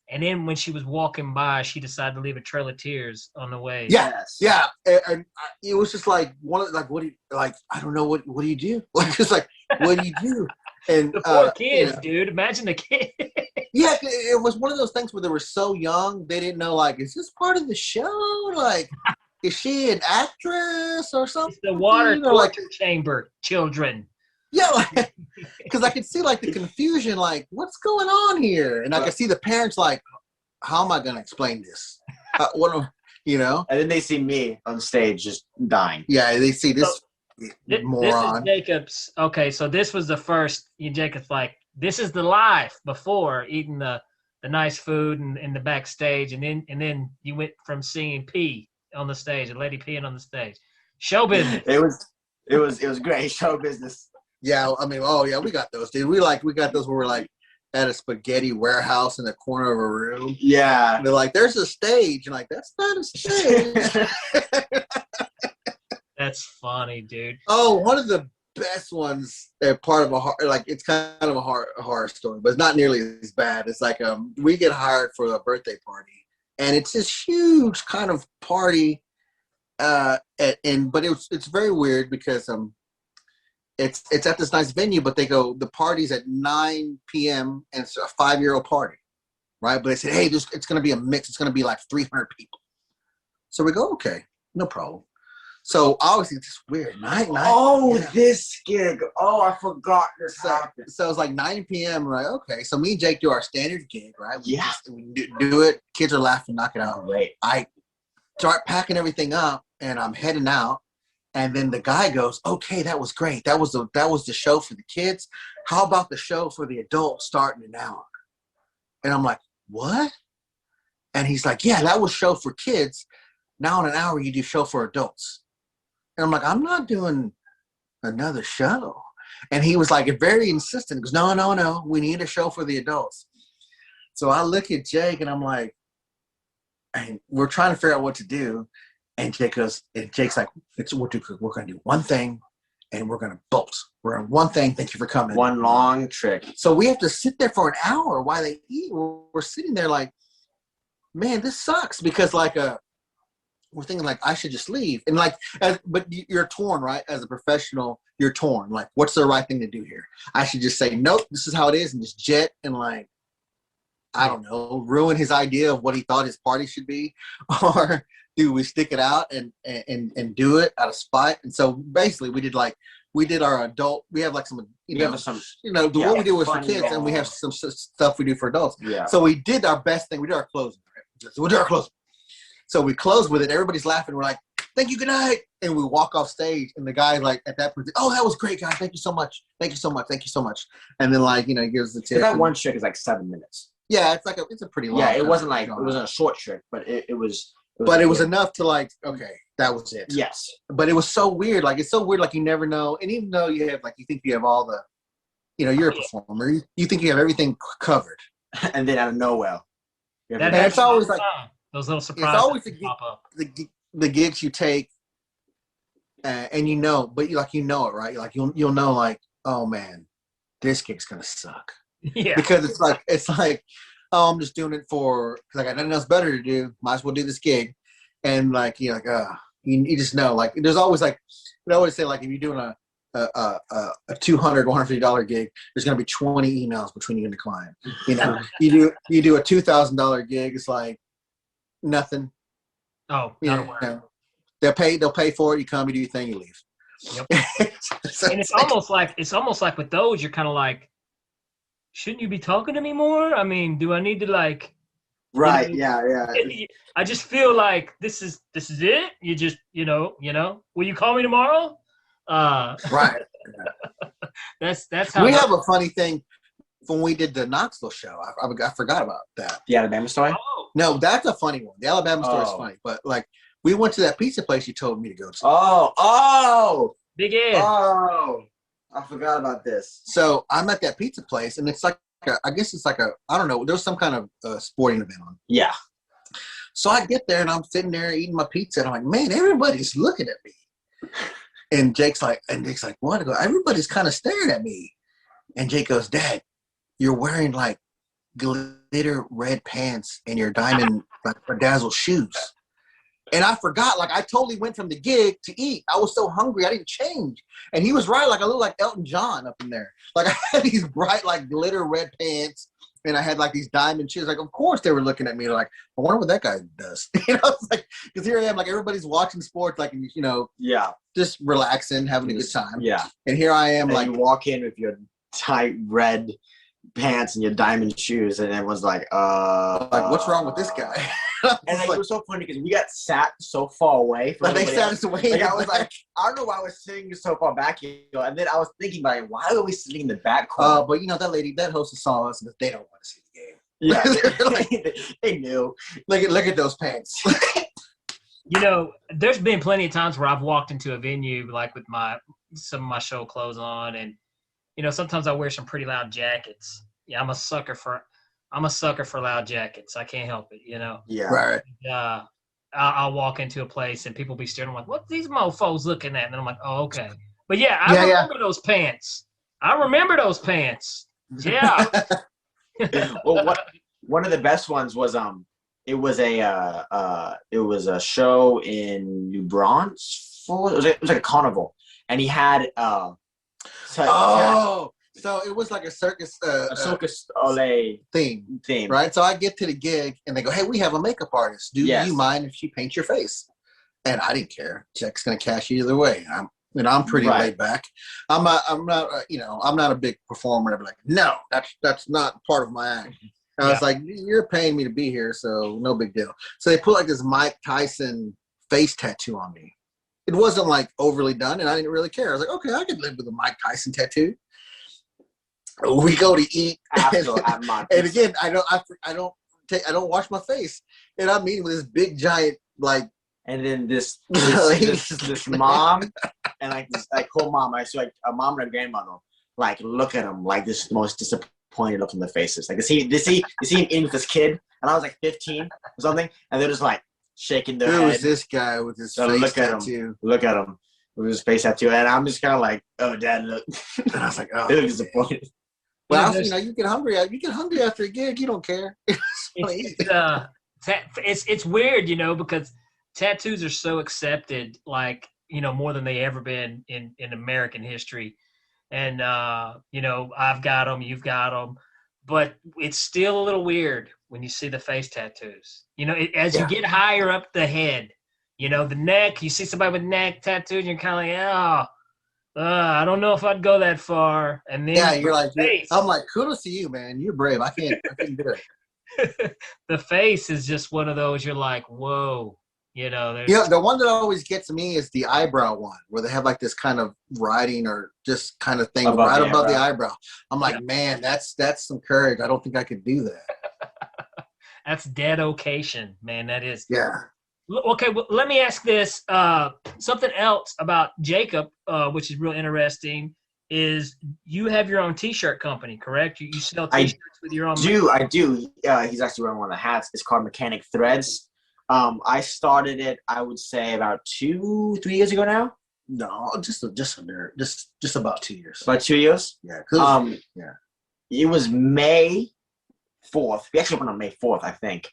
and then when she was walking by, she decided to leave a trail of tears on the way. Yes. Yeah. And it was just like what do you like? I don't know what do you do? Like it's like what do you do? And the poor kids, dude. Imagine the kids. Yeah, it was one of those things where they were so young, they didn't know, like, is this part of the show? Like, is she an actress or something? It's the water torture chamber, children. Yeah, like, because I could see, like, the confusion, like, what's going on here? And I could see the parents, like, how am I going to explain this? You know? And then they see me on stage just dying. Yeah, they see this This moron. is Jacob's. Okay, so this was the first. Jacob's like, this is the life before eating the nice food and in the backstage, and then you went from seeing pee on the stage, a lady peeing on the stage. Show business. It was great show business. Yeah, I mean, we got those, dude. We got those where we're like at a spaghetti warehouse in the corner of a room. Yeah. And they're like, there's a stage. And like, that's not a stage. That's funny, dude. Oh, one of the best ones, part of it's kind of a horror story, but it's not nearly as bad. It's like we get hired for a birthday party, and it's this huge kind of party, but it's very weird because it's at this nice venue, but the party's at 9 p.m. and it's a 5-year-old party, right? But they said, hey, it's going to be a mix. It's going to be like 300 people. So we go, okay, no problem. So obviously it's just weird. This gig. Oh, I forgot this happened. So it's like 9 p.m. Right? Okay. So me and Jake do our standard gig, right? We Yeah. do it. Kids are laughing, knock it out. Great. I start packing everything up, and I'm heading out. And then the guy goes, "Okay, that was great. That was the show for the kids. How about the show for the adults starting in an hour?" And I'm like, "What?" And he's like, "Yeah, that was show for kids. Now in an hour, you do show for adults." And I'm like, "I'm not doing another show." And he was like, very insistent. He goes, no, we need a show for the adults. So I look at Jake, and I'm like, and we're trying to figure out what to do. And Jake's like, we're going to do one thing, and we're going to bolt. We're on one thing. Thank you for coming. One long trick. So we have to sit there for an hour while they eat. We're sitting there like, man, this sucks, because we're thinking like I should just leave, and like, but you're torn, right? As a professional, you're torn. Like, what's the right thing to do here? I should just say nope, this is how it is, and just jet and like I don't know, ruin his idea of what he thought his party should be, or do we stick it out and do it out of spite? And so basically, we did our adult. We have like some what we do was for kids, and we have some stuff we do for adults. Yeah. So we did our best thing. We did our closing. Right? So we did our closing. So we close with it. Everybody's laughing. We're like, "Thank you, good night," and we walk off stage. And the guy like at that point, "Oh, that was great, guys. Thank you so much. Thank you so much. Thank you so much." And then like he gives the tip. That one trick is like 7 minutes. Yeah, it's a pretty long. Yeah, it wasn't a short trick, but it was. But it was enough to like, okay, that was it. Yes. But it was so weird. Like it's so weird. Like you never know. And even though you think you have all the, you're a performer. You think you have everything covered. And then out of nowhere. And it's always like those little surprises. It's always pop up. the gigs you take, and but you know it, right? Like you'll know like, oh man, this gig's gonna suck. Yeah. Because it's like, oh, I'm just doing it because I got nothing else better to do. Might as well do this gig, and like you're like, you just know. Like there's always like, I always say like if you're doing a $250 gig, there's gonna be 20 emails between you and the client. You do a $2,000 gig, it's like nothing. Oh, not a word. They'll pay for it. You come, you do your thing, you leave. Yep. And it's almost like with those, you're kind of like, shouldn't you be talking to me more? I mean, do I need to like? Right. Yeah. I just feel like this is it. You just will you call me tomorrow? Right. That's how we have a funny thing when we did the Knoxville show. I forgot about that. The Alabama story? Oh. No, that's a funny one. The Alabama story is funny, but like we went to that pizza place you told me to go to. Oh, Big Ed. Oh, I forgot about this. So I'm at that pizza place, and it's like I guess it's like I don't know. There's some kind of sporting event on. Yeah. So I get there and I'm sitting there eating my pizza, and I'm like, man, everybody's looking at me. And Jake's like, what? I go, everybody's kind of staring at me. And Jake goes, Dad, you're wearing like glitter red pants and your diamond like bedazzled shoes. And I forgot, like I totally went from the gig to eat. I was so hungry, I didn't change. And he was right, like I looked like Elton John up in there. Like I had these bright like glitter red pants and I had like these diamond shoes. Like, of course they were looking at me like, I wonder what that guy does. It's like, because here I am, like everybody's watching sports, like, yeah, just relaxing, having a good time. Yeah. And here I am, and like, you walk in with your tight red pants and your diamond shoes, and everyone's like, what's wrong with this guy? And like, it was so funny because we got sat so far away from they sat us away. Like, I was like, I don't know why I was sitting so far back here. And then I was thinking, like, why are we sitting in the back corner? But that hostess saw us, but they don't want to see the game. Yeah, they knew. Look at those pants. There's been plenty of times where I've walked into a venue like with some of my show clothes on, and sometimes I wear some pretty loud jackets. Yeah, I'm a sucker for loud jackets. I can't help it. Yeah. Right. I'll walk into a place and people be staring. I'm like, what these mofos looking at? And then I'm like, oh, okay. But yeah, I remember those pants. Yeah. Well, one of the best ones was it was a show in New Braunfels. It was like a carnival, and he had so it was like a circus a Circus Olay theme, right? So I get to the gig and they go, hey, we have a makeup artist. Do you mind if she paints your face? And I didn't care. Check's gonna cash either way. I'm pretty laid back. I'm not a big performer. I'm like, no, that's not part of my act. And I was like, you're paying me to be here, so no big deal. So they put like this Mike Tyson face tattoo on me. It wasn't like overly done, and I didn't really care. I was like, okay, I could live with a Mike Tyson tattoo. We go to eat, and again, I don't wash my face, and I'm eating with this big giant like. And then this mom and like this like whole mom, I see like a mom and a grandmother like look at him like this most disappointed look in their faces. Like is he eating with this kid? And I was like 15 or something, and they're just like shaking their head. Who is this guy with his face tattoo? Look at him with his face tattoo, and I'm just kind of like, oh, Dad, look. And I was like, oh, they look disappointed. Well, you get hungry. You get hungry after a gig. You don't care. It's weird, because tattoos are so accepted, like, more than they ever been in American history. And, I've got them, you've got them. but it's still a little weird when you see the face tattoos. As you get higher up the head, the neck, you see somebody with neck tattooed, and you're kind of like, I don't know if I'd go that far. And then you're like, I'm like, kudos to you, man. You're brave. I can't do it. The face is just one of those. You're like, whoa. The one that always gets me is the eyebrow one, where they have like this kind of writing or just kind of thing above the eyebrow. I'm like, man, that's some courage. I don't think I could do that. That's dedication, man. That is. Yeah. Okay, well, let me ask this. Something else about Jacob, which is real interesting, is you have your own T-shirt company, correct? You sell T-shirts with your own. I do. He's actually wearing one of the hats. It's called Mechanic Threads. I started it, I would say, about 2-3 years ago now. No, just about 2 years. About 2 years? Yeah. It was May 4th. We actually opened on May 4th, I think,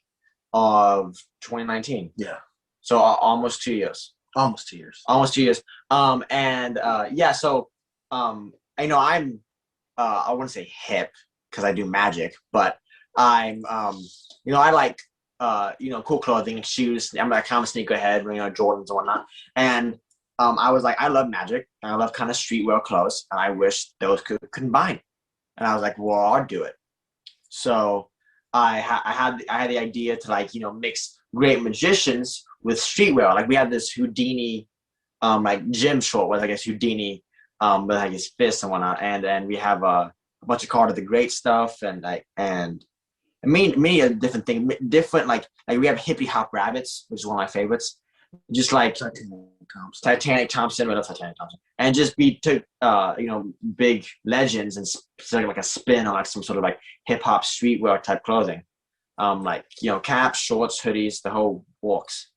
of 2019. Yeah. So almost 2 years. Almost 2 years. Almost 2 years. So I'm I wouldn't say hip because I do magic, but I'm I like cool clothing and shoes. I'm like kind of sneakerhead, Jordans and whatnot. And I was like, I love magic and I love kind of streetwear clothes, and I wish those could combine. And I was like, well, I'll do it. So I had the idea to mix great magicians with streetwear. Like we have this Houdini, like gym short with Houdini, with like his fists and whatnot, and then we have a bunch of Carter the Great stuff and many different things. Different like we have Hippie Hop Rabbits, which is one of my favorites. Just like Titanic Thompson, what else? Titanic Thompson, and just took big legends and started like a spin on like some sort of like hip hop streetwear type clothing, caps, shorts, hoodies, the whole works,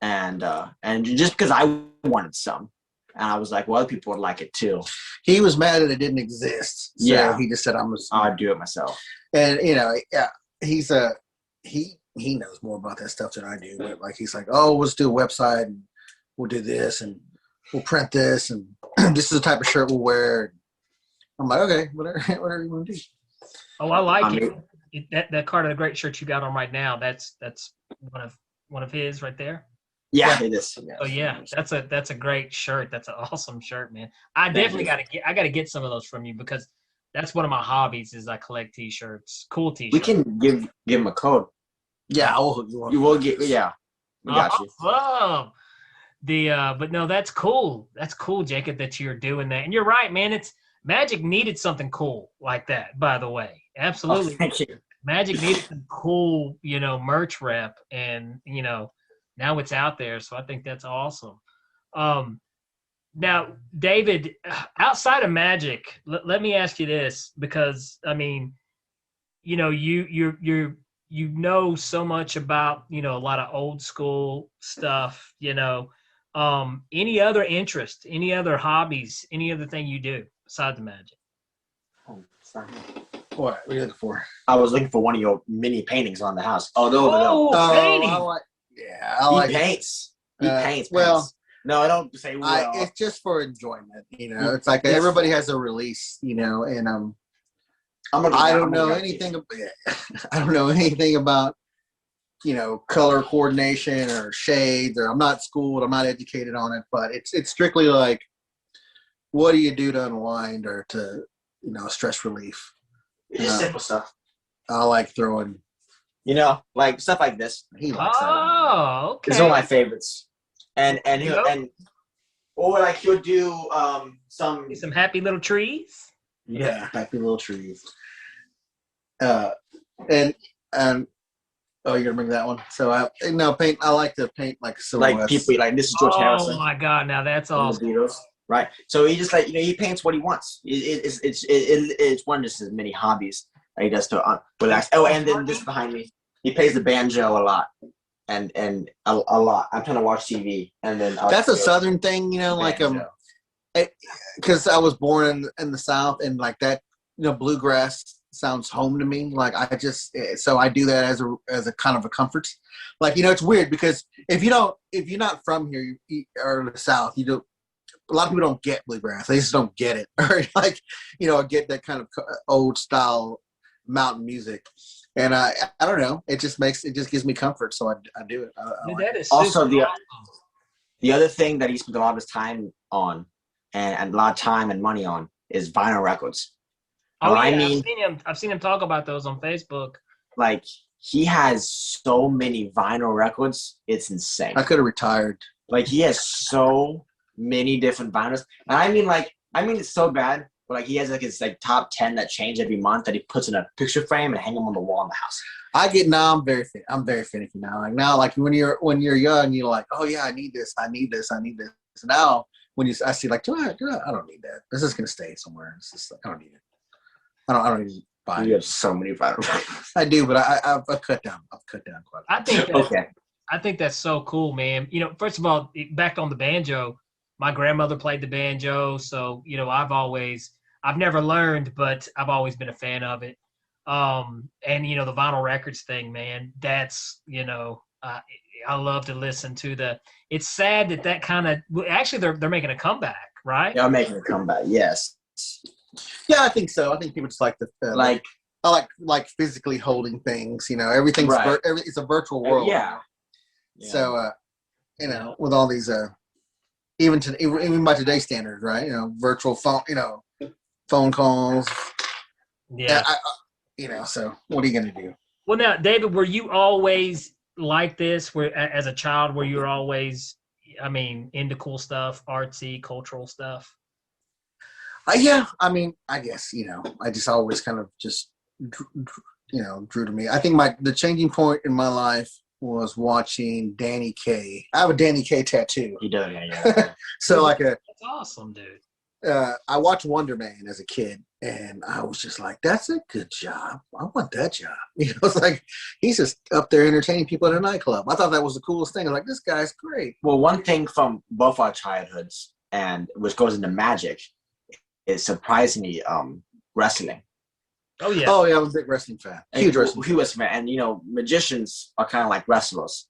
and just because I wanted some, and I was like, well, other people would like it too. He was mad that it didn't exist, so he just said, I'll do it myself, and he knows more about that stuff than I do. But like he's like, oh, let's do a website and we'll do this and we'll print this and this is the type of shirt we'll wear. I'm like, okay, whatever you want to do. Oh, I like it. That Carter the Great shirt you got on right now, that's one of his right there. Yeah, it is. Yeah. Oh yeah, that's a great shirt. That's an awesome shirt, man. I definitely gotta get some of those from you because that's one of my hobbies is I collect T-shirts, cool T-shirts. We can give him a code. Yeah, I'll hook you up. You will get, yeah. We got you. Oh, but no, that's cool. That's cool, Jacob, that you're doing that. And you're right, man. Magic needed something cool like that, by the way. Absolutely. Oh, thank you. Magic needed some cool, merch rep, and now it's out there. So I think that's awesome. Now, David, outside of magic, let me ask you this, because I mean, you know so much about a lot of old school stuff. Any other interest, any other hobbies, any other thing you do besides the magic? Oh, sorry. What are you looking for? I was looking for one of your mini paintings on the house. Oh no! Painting. I paints. He paints. Well, no, I don't say well. It's just for enjoyment. It's like everybody has a release, and I don't know anything about color coordination or shades, or I'm not schooled, I'm not educated on it, but it's strictly like, what do you do to unwind or to stress relief? Just simple stuff. I like throwing, like stuff like this. He likes that. Oh, okay. It's one of my favorites. And he'll do some happy little trees. Yeah, happy little trees. And oh, you're gonna bring that one. So I like to paint like silhouettes. Like people like this is George Harrison. Oh my God, now that's awesome. The Beatles, right? So he just he paints what he wants. It's one of just his many hobbies that he does to relax. Oh, and then this behind me, he plays the banjo a lot. And a lot. I'm trying to watch TV, and then that's a Southern thing, because I was born in the South, and like that, bluegrass sounds home to me. Like so I do that as a kind of a comfort. Like it's weird because if you're not from here or the South, a lot of people don't get bluegrass. They just don't get it, or get that kind of old style mountain music. And I don't know. It just gives me comfort. So I do it. Dude, that is Also, super awesome. the other thing that he spent a lot of his time on and a lot of time and money on is vinyl records. Oh, yeah, I mean, I've seen him talk about those on Facebook. Like, he has so many vinyl records, it's insane. I could have retired. Like, he has so many different vinyls. And I mean it's so bad, but like he has like his like top 10 that change every month that he puts in a picture frame and hang them on the wall in the house. I'm very finicky now. Like now, like when you're young, you're like, oh yeah, I need this. So now I see like, I don't need that. This is gonna stay somewhere. It's just like, I don't need it. I don't even buy it. You have so many vinyl records. I do, but I've cut down. I've cut down quite a bit. I think that's so cool, man. You know, first of all, back on the banjo, my grandmother played the banjo, so you know, I've never learned, but I've always been a fan of it. And you know, the vinyl records thing, man, that's, you know, I love to listen to it's sad that kind of, actually they're making a comeback, right? They're making a comeback, yes. Yeah, I think so. I think people just like I like physically holding things, you know, everything's right. It's a virtual world. Yeah. So, you know, with all these, even by today's standards, right? You know, virtual phone, you know, phone calls. Yeah. You know, so what are you going to do? Well, now, David, were you always like this? As a child, were you always, I mean, into cool stuff, artsy, cultural stuff? Yeah, I mean, I guess, you know, I just always kind of just, you know, drew to me. I think the changing point in my life was watching Danny Kaye. I have a Danny Kaye tattoo. He does, yeah. So that's awesome, dude. I watched Wonder Man as a kid, and I was just like, that's a good job. I want that job. You know, it's like, he's just up there entertaining people at a nightclub. I thought that was the coolest thing. I was like, this guy's great. Well, one thing from both our childhoods, and which goes into magic, is surprisingly wrestling. Oh yeah, I'm a big wrestling fan. Huge wrestling fan. And you know, magicians are kind of like wrestlers.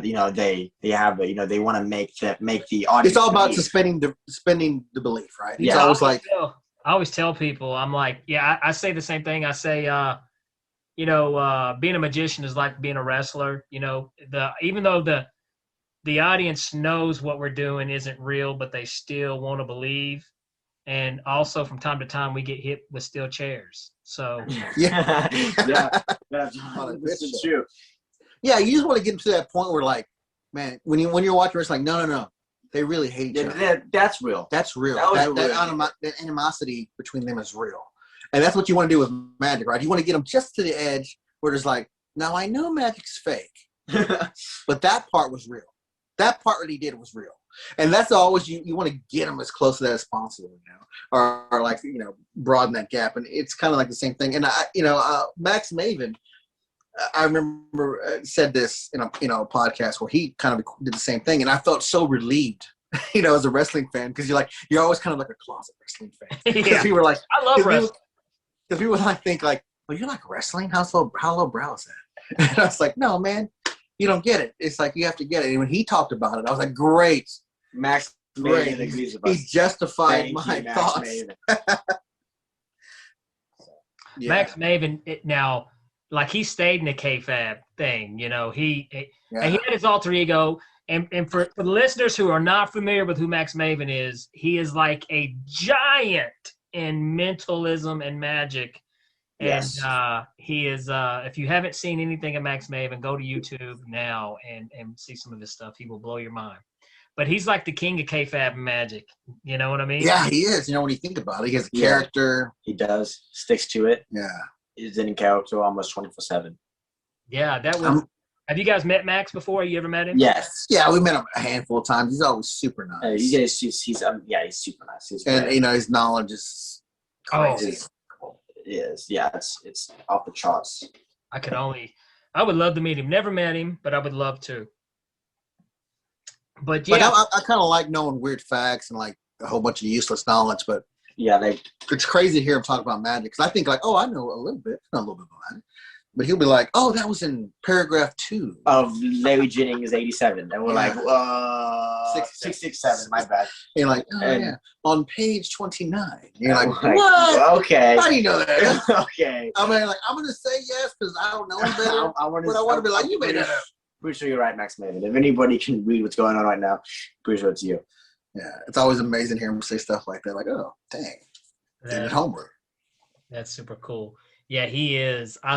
You know, they have you know, they want to make the audience. It's all about suspending the belief, right? It's yeah. always like I always tell people, I'm like, yeah, I say the same thing. I say, you know, being a magician is like being a wrestler. You know, even though the audience knows what we're doing isn't real, but they still want to believe. And also, from time to time, we get hit with steel chairs. So yeah, this is true. Yeah, you just want to get to that point where, like, man, when you're watching, it's like, no, they really hate each other. That's real. That's real. That animosity between them is real, and that's what you want to do with magic, right? You want to get them just to the edge where there's like, now I know magic's fake, but that part was real. That part that he did was real. And that's always you want to get them as close to that as possible, you know, or like, you know, broaden that gap. And it's kind of like the same thing. And Max Maven, I remember said this in a podcast where he kind of did the same thing, and I felt so relieved, you know, as a wrestling fan, because you're always kind of like a closet wrestling fan. Because people were like, I love wrestling. Because people like think like, well, you like wrestling? How low brow is that? And I was like, no, man. You don't get it. It's like you have to get it. And when he talked about it, I was like, great. Max Maven agrees with us. He justified my thoughts. Yeah. Max Maven, now, like, he stayed in the kayfabe thing. You know, he had his alter ego. And for the listeners who are not familiar with who Max Maven is, he is like a giant in mentalism and magic. Yes. And he is, if you haven't seen anything of Max Maven, go to YouTube now and see some of his stuff. He will blow your mind. But he's like the king of kayfabe magic. You know what I mean? Yeah, he is. You know, when you think about it, he has a character. He does. Sticks to it. Yeah. He's in character almost 24/7. Yeah, that was. Have you guys met Max before? You ever met him? Yes. Yeah, we met him a handful of times. He's always super nice. He's super nice. And, you know, his knowledge is crazy. It is. Yeah, it's off the charts. I would love to meet him. Never met him, but I would love to. But yeah, like, I kind of like knowing weird facts and like a whole bunch of useless knowledge. But yeah, it's crazy to hear him talk about magic, because I think like, oh, I know a little bit about it. But he'll be like, "Oh, that was in paragraph 2 of Larry Jennings 87," and we're like, 667. My bad. And you're like, "Oh And- yeah, on page 29." You're I'm like, "What? Okay. How do you know that?" Okay. I mean, like, I'm gonna say yes because I don't know any better. I want But I want to be like, "You made that up." Pretty sure you're right, Max Maven. If anybody can read what's going on right now, pretty sure it's you. Yeah, it's always amazing hearing him say stuff like that. Like, "Oh, dang, David Homer." That's super cool. Yeah, he is. I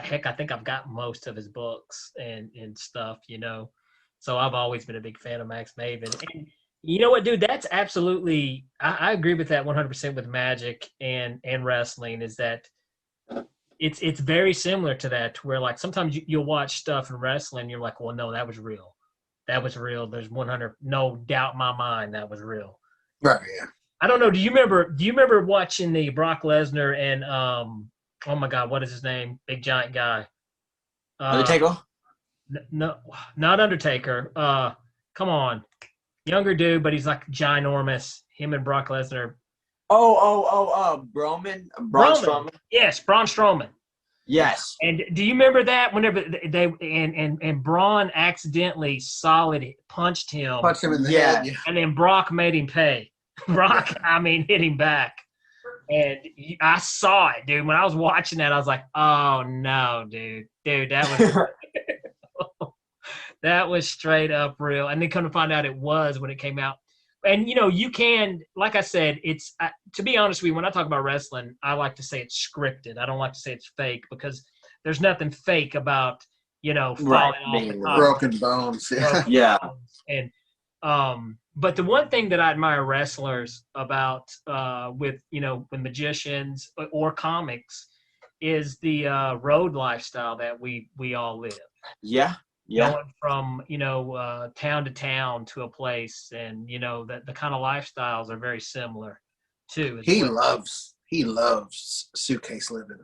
think I've got most of his books and stuff, you know. So I've always been a big fan of Max Maven. And you know what, dude? That's absolutely, I agree with that 100% with magic and wrestling, is that it's very similar to that, to where like sometimes you'll watch stuff in wrestling, you're like, well, no, that was real. That was real. There's 100, no doubt in my mind that was real. Right. Yeah. I don't know. Do you remember watching the Brock Lesnar and oh my God, what is his name? Big giant guy. Undertaker? No, not Undertaker. Come on, younger dude, but he's like ginormous. Him and Brock Lesnar. Braun Strowman? Yes, Braun Strowman. Yes. And do you remember that whenever they and Braun accidentally punched him In the Yeah. head. Yeah. and then Brock made him pay. Brock, hit him back. And I saw it, dude. When I was watching that, I was like, "Oh no, dude, that was that was straight up real." And then come to find out, it was when it came out. And you know, you can, like I said, it's to be honest with you, when I talk about wrestling, I like to say it's scripted. I don't like to say it's fake, because there's nothing fake about, you know, falling off the top. Broken bones. Yeah. Yeah. And but the one thing that I admire wrestlers about with magicians or comics is the road lifestyle that we all live. Yeah. Yeah. Going from town to town to a place, and the kind of lifestyles are very similar too. He loves suitcase living.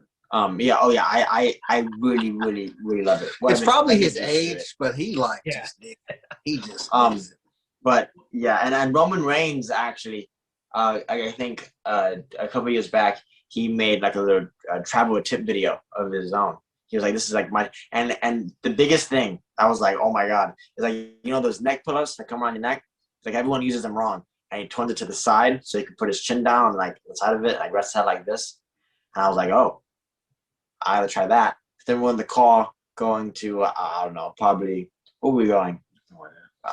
Yeah. Oh yeah. I really, really, really love it. It's probably his age, but he just did it. He just loves it. But yeah, and Roman Reigns actually, I think a couple years back, he made like a little travel tip video of his own. He was like, "This is like my," and the biggest thing, I was like, "Oh my God," is like, those neck pull-ups that come around your neck. It's like everyone uses them wrong, and he turns it to the side so he could put his chin down on like the side of it, like rest head like this. And I was like, "Oh, I gotta try that." Then we're in the car going to I don't know, probably where were we going?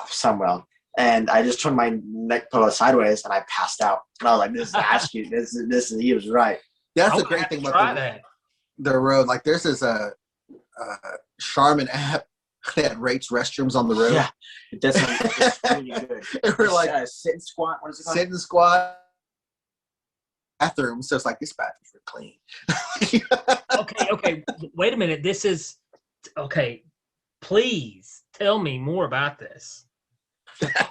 Somewhere. And I just turned my neck pillow sideways and I passed out. And I was like, "This is askew. This is." He was right. That's the great thing about the road. Like there's this Charmin app that rates restrooms on the road. Yeah, that's really good. And we're like sit and squat. What is it called? Sit and squat bathroom. So it's like, this bathrooms are clean. Okay. Wait a minute. This is okay. Please tell me more about this.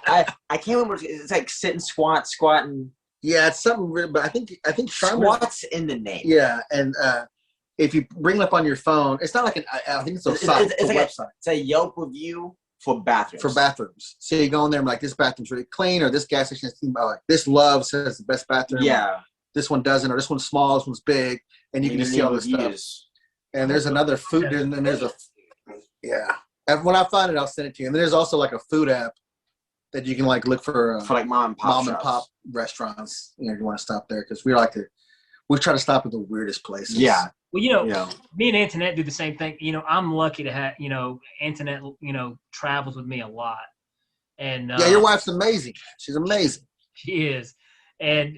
I can't remember. It's like sit and squat, and yeah, it's something weird. But I think Charmin, squats in the name. Yeah, and if you bring it up on your phone, it's not like I think it's a site. It's like website. It's a Yelp review for bathrooms. So you go in there and like, this bathroom's really clean, or this gas station has like, this Love's has the best bathroom. Yeah. This one doesn't, or this one's small, this one's big, and you can just see all this stuff. And there's another food, and then there's And when I find it, I'll send it to you. And then there's also like a food app that you can like look for like mom and pop restaurants. You want to stop there, because we try to stop at the weirdest places. Yeah. Well, me and Antoinette do the same thing. I'm lucky to have, Antoinette, travels with me a lot. And your wife's amazing. She's amazing. She is. And,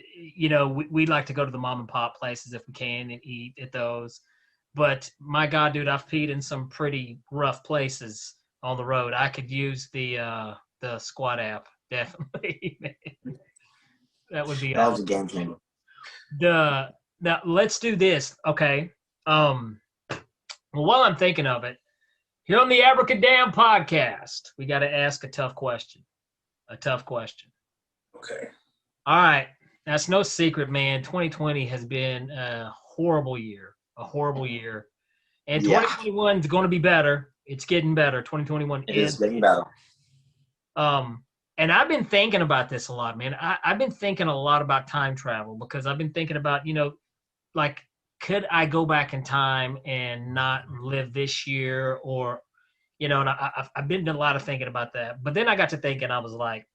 we like to go to the mom and pop places if we can and eat at those. But my God, dude, I've peed in some pretty rough places on the road. I could use the squat app, definitely. That would be that was a game changer. Now let's do this, okay? Well, while I'm thinking of it, here on the Abracadamn podcast, we got to ask a tough question. Okay. All right. That's no secret, man. 2020 has been a horrible year. And 2021 is going to be better. It's getting better. 2021 is getting better. And I've been thinking about this a lot, man. I've been thinking a lot about time travel, because I've been thinking about, like could I go back in time and not live this year, or, and I've been doing a lot of thinking about that. But then I got to thinking, I was like,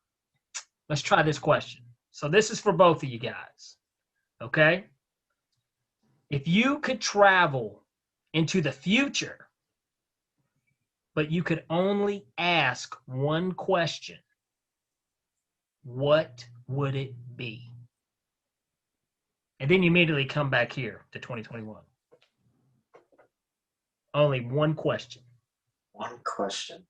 let's try this question. So this is for both of you guys. Okay? If you could travel into the future, but you could only ask one question, what would it be? And then you immediately come back here to 2021. Only one question. One question.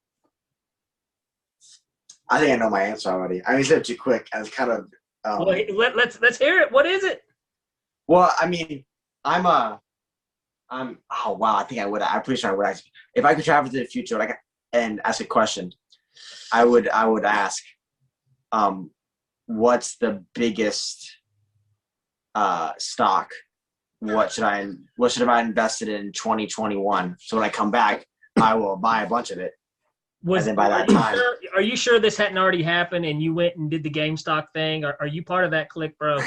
I think I know my answer already. I mean, it's too quick. I was kind of. Well, let's hear it. What is it? Well, I mean, I'm. Oh wow! I think I would. I'm pretty sure I would ask. If I could travel to the future, and ask a question, I would ask, what's the biggest stock? What should I have invested in 2021? So when I come back, I will buy a bunch of it. And then by that time, are you sure this hadn't already happened and you went and did the GameStop thing? Are you part of that clique, bro?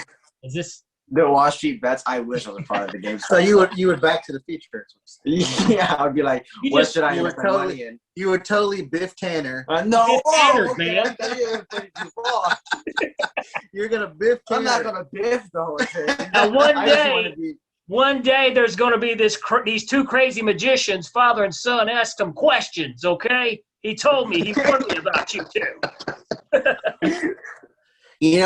Is this the Wall Street bets? I wish I was a part of the game. So you would Back to the Future. Yeah, I would be like, what should I invest my money in? You would totally Biff Tanner. No, Biff Tanner, man. You're gonna Biff Tanner. I'm not gonna Biff the whole thing. Now one day there's gonna be these two crazy magicians, father and son, asked them questions. Okay, he told me, he warned me about you too.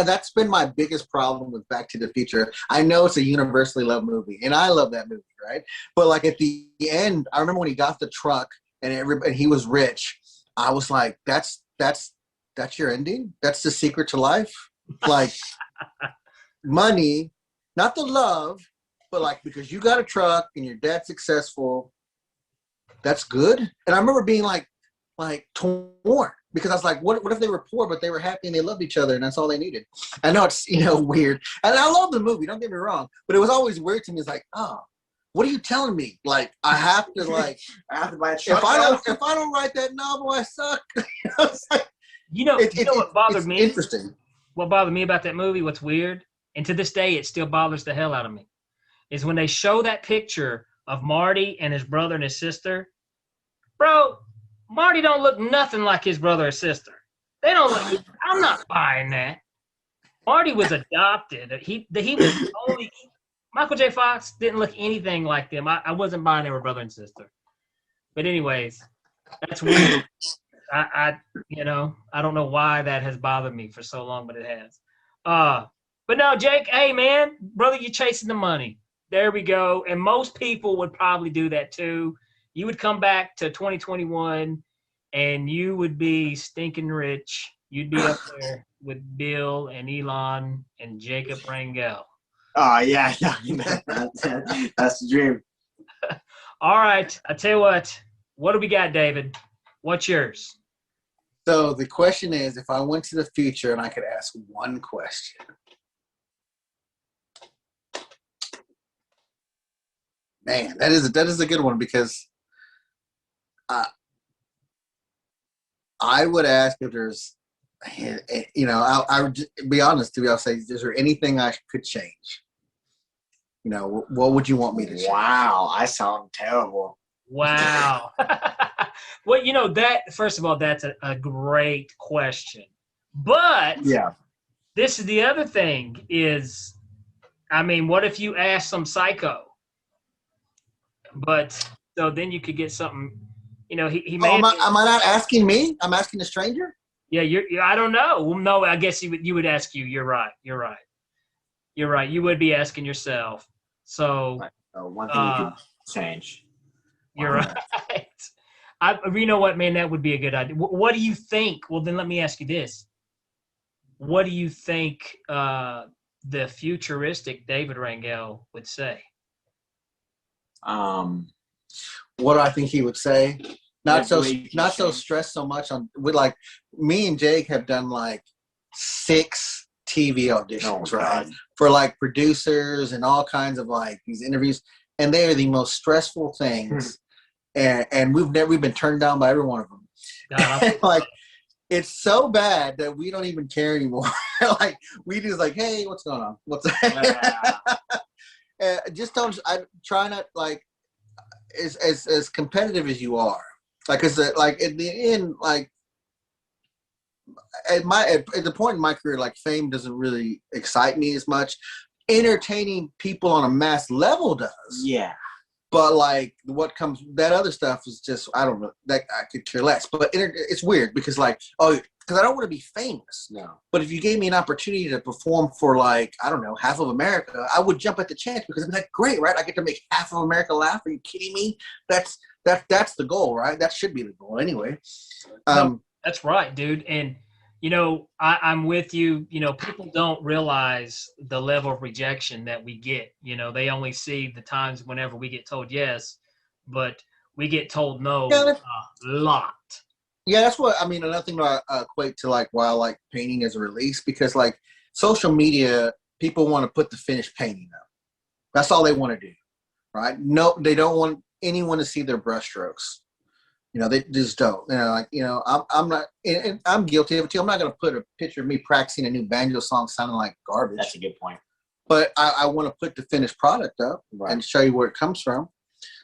That's been my biggest problem with Back to the Future. I know it's a universally loved movie, and I love that movie, right? But like at the end, I remember when he got the truck and he was rich. I was like, that's your ending? That's the secret to life? Like money, not the love, but like because you got a truck and your dad's successful, that's good. And I remember being like torn. Because I was like, what if they were poor, but they were happy and they loved each other and that's all they needed? I know it's, weird. And I love the movie, don't get me wrong. But it was always weird to me. It's like, oh, what are you telling me? Like, I have to buy a truck. If I don't write that novel, I suck. It's like, what bothered me? Interesting. What bothered me about that movie, what's weird, and to this day it still bothers the hell out of me, is when they show that picture of Marty and his brother and his sister. Bro, Marty don't look nothing like his brother or sister. They don't look. I'm not buying that. Marty was adopted. He was only. Michael J. Fox didn't look anything like them. I wasn't buying they were brother and sister. But anyways, that's weird. I don't know why that has bothered me for so long, but it has. But no, Jake, hey man, brother, you're chasing the money. There we go. And most people would probably do that too. You would come back to 2021 and you would be stinking rich. You'd be up there with Bill and Elon and Jacob Rangel. Oh, yeah. That's the dream. All right. I tell you what do we got, David? What's yours? So the question is, if I went to the future and I could ask one question. Man, that is a good one because I would ask if there's, I would be honest to you. I'll say, is there anything I could change? What would you want me to change? Wow, I sound terrible. Wow. Well, that, first of all, that's a great question. But yeah, this is the other thing is, what if you ask some psycho? But so then you could get something, he may. Am I not asking me? I'm asking a stranger? Yeah, I don't know. Well, no, I guess you would ask you. You're right. You would be asking yourself. So one thing you could change. You're right. You know what, man? That would be a good idea. What do you think? Well, then let me ask you this. What do you think the futuristic David Rangel would say? What do I think he would say? Not so stressed so much on with like me and Jake have done like 6 TV auditions, right? For like producers and all kinds of like these interviews, and they are the most stressful things. And we've been turned down by every one of them. Like it's so bad that we don't even care anymore. Like we just like, hey, what's going on? just don't. I try not like as competitive as you are. Like, cause like at the end, like at the point in my career, like fame doesn't really excite me as much. Entertaining people on a mass level does. Yeah. But like what comes, that other stuff is just, I don't know, that I could care less. But it's weird because like, because I don't want to be famous. No. But if you gave me an opportunity to perform for like, I don't know, half of America, I would jump at the chance because I'm like, great, right? I get to make half of America laugh. Are you kidding me? That's the goal, right? That should be the goal anyway. No, that's right, dude. And you know, I'm with you. You know, people don't realize the level of rejection that we get. You know, they only see the times whenever we get told yes, but we get told no a lot. Yeah, that's what I mean. Another thing I equate to like why I like painting as a release, because like social media, people want to put the finished painting up. That's all they want to do, right? No, they don't want anyone to see their brushstrokes. You know, they just don't. You know, like, you know, I'm not, and I'm guilty of it too. I'm not going to put a picture of me practicing a new banjo song sounding like garbage. That's a good point. But I want to put the finished product up and show you where it comes from.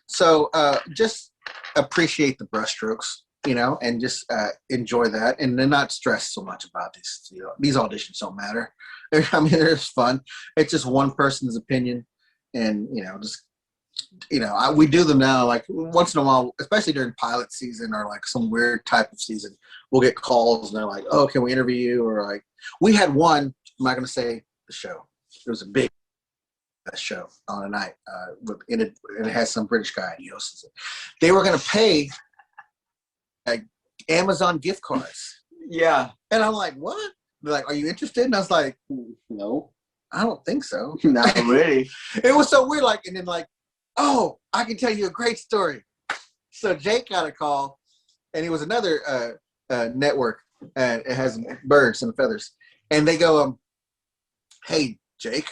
So just appreciate the brushstrokes, you know, and just enjoy that, and then not stress so much about this. You know, these auditions don't matter. I mean, they're just fun. It's just one person's opinion, and you know, just. You know, we do them now, like once in a while, especially during pilot season or like some weird type of season, we'll get calls and they're like, oh, can we interview you? Or like, we had one, I'm not going to say the show. It was a big show on a night. And it has some British guy, he hosts it. They were going to pay like Amazon gift cards. Yeah. And I'm like, what? They're like, are you interested? And I was like, no, I don't think so. Not really. It was so weird. Like, and then like, oh, I can tell you a great story. So Jake got a call, and it was another network, and it has birds and feathers. And they go, hey, Jake,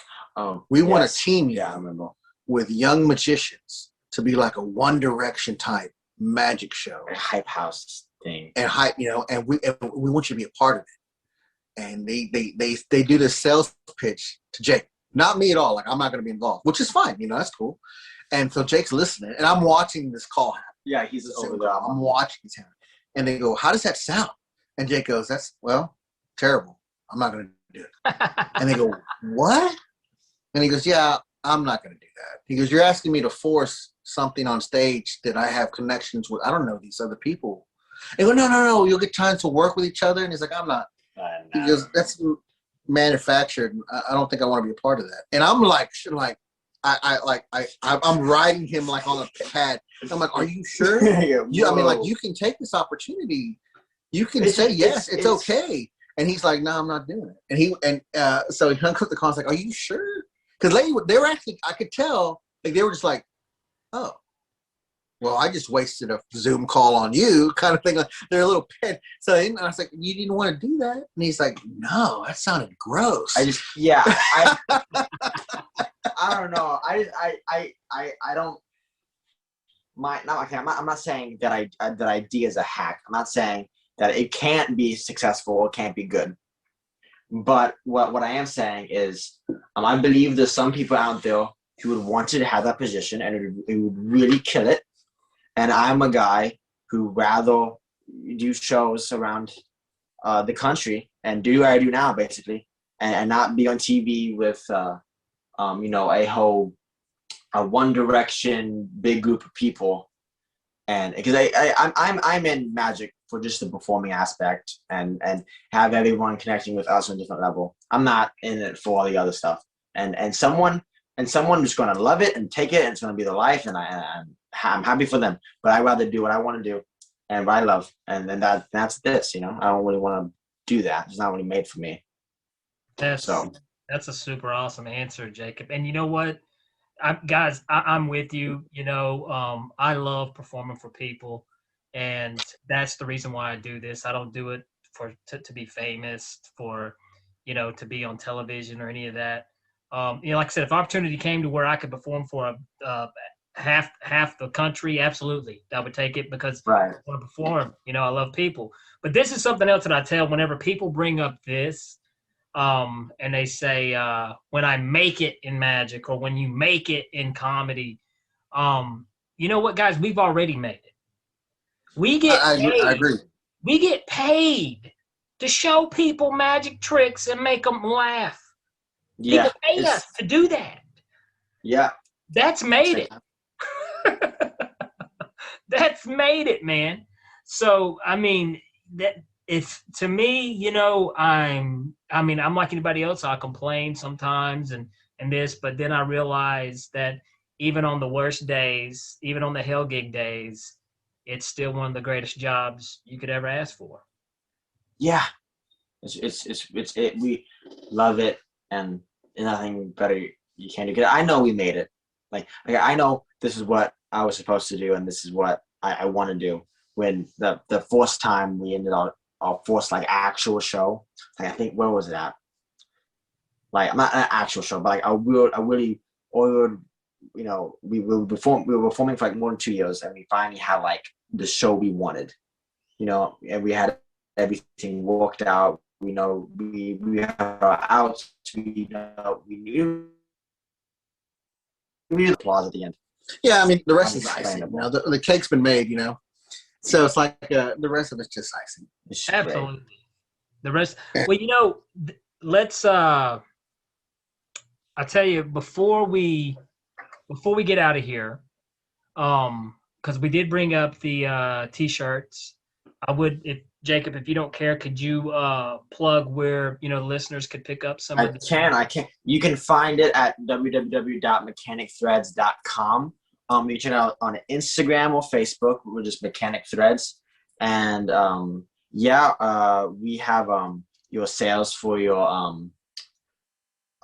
we want to team you with young magicians to be like a One Direction type magic show. A hype house thing. And hype, you know, and we want you to be a part of it. And they do the sales pitch to Jake. Not me at all. Like, I'm not going to be involved, which is fine. You know, that's cool. And so Jake's listening, and I'm watching this call happen. Yeah, he's over there. I'm watching this happen. And they go, how does that sound? And Jake goes, that's, well, terrible. I'm not going to do it. And they go, what? And he goes, yeah, I'm not going to do that. He goes, you're asking me to force something on stage that I have connections with. I don't know these other people. They go, no, you'll get time to work with each other. And he's like, I'm not. He goes, that's manufactured. I don't think I want to be a part of that. And I'm like, I'm riding him like on a pad. I'm like, are you sure? I mean, like, you can take this opportunity. You can say yes. It's okay. And he's like, no, I'm not doing it. And so he hung up the call. I was like, are you sure? Because they were actually, I could tell, like they were just like, oh, well, I just wasted a Zoom call on you, kind of thing. Like, they're a little pet. So I was like, you didn't want to do that? And he's like, no, that sounded gross. I don't know. I don't. I'm not saying that that idea is a hack. I'm not saying that it can't be successful or can't be good. But what I am saying is, I believe there's some people out there who would want to have that position and it would really kill it. And I'm a guy who rather do shows around the country and do what I do now, basically, and not be on TV with you know, a One Direction big group of people. And because I'm in magic for just the performing aspect and have everyone connecting with us on a different level. I'm not in it for all the other stuff. And someone who's going to love it and take it, and it's going to be their life, and I'm happy for them. But I rather do what I want to do and what I love, and then that's this. You know, I don't really want to do that. It's not really made for me. That's a super awesome answer, Jacob. And you know what? I'm with you. You know, I love performing for people, and that's the reason why I do this. I don't do it to be famous, for, you know, to be on television or any of that. You know, like I said, if opportunity came to where I could perform for half the country, absolutely, I would take it, because I want to perform. You know, I love people. But this is something else that I tell whenever people bring up this. and they say, when I make it in magic or when you make it in comedy, you know what, guys? We've already made it. We get paid. I agree. We get paid to show people magic tricks and make them laugh. Yeah, people pay us to do that. Yeah. That's made it. That's made it, man. So, I mean, that it's, to me, you know, I'm like anybody else. I complain sometimes and this, but then I realize that even on the worst days, even on the hell gig days, it's still one of the greatest jobs you could ever ask for. Yeah. We love it, and nothing better you can do. 'Cause I know we made it. Like I know this is what I was supposed to do, and this is what I want to do. When the first time we ended our first like actual show, like I think, where was it at? Like not an actual show, but like you know, we were performing for like more than 2 years, and we finally had like the show we wanted, you know, and we had everything worked out. We know we have our outs. We knew the applause at the end. Yeah, I mean, the rest is icing. You know, the cake's been made, you know, so it's like the rest of it's just icing. Absolutely. Great. The rest. Well, you know, let's. I tell you, before we get out of here, because we did bring up the T-shirts. I would, if Jacob, if you don't care, could you plug where, you know, listeners could pick up some? I can. You can find it at www.mechanicthreads.com. You can check it out on Instagram or Facebook. We're just Mechanic Threads, and we have your sales for your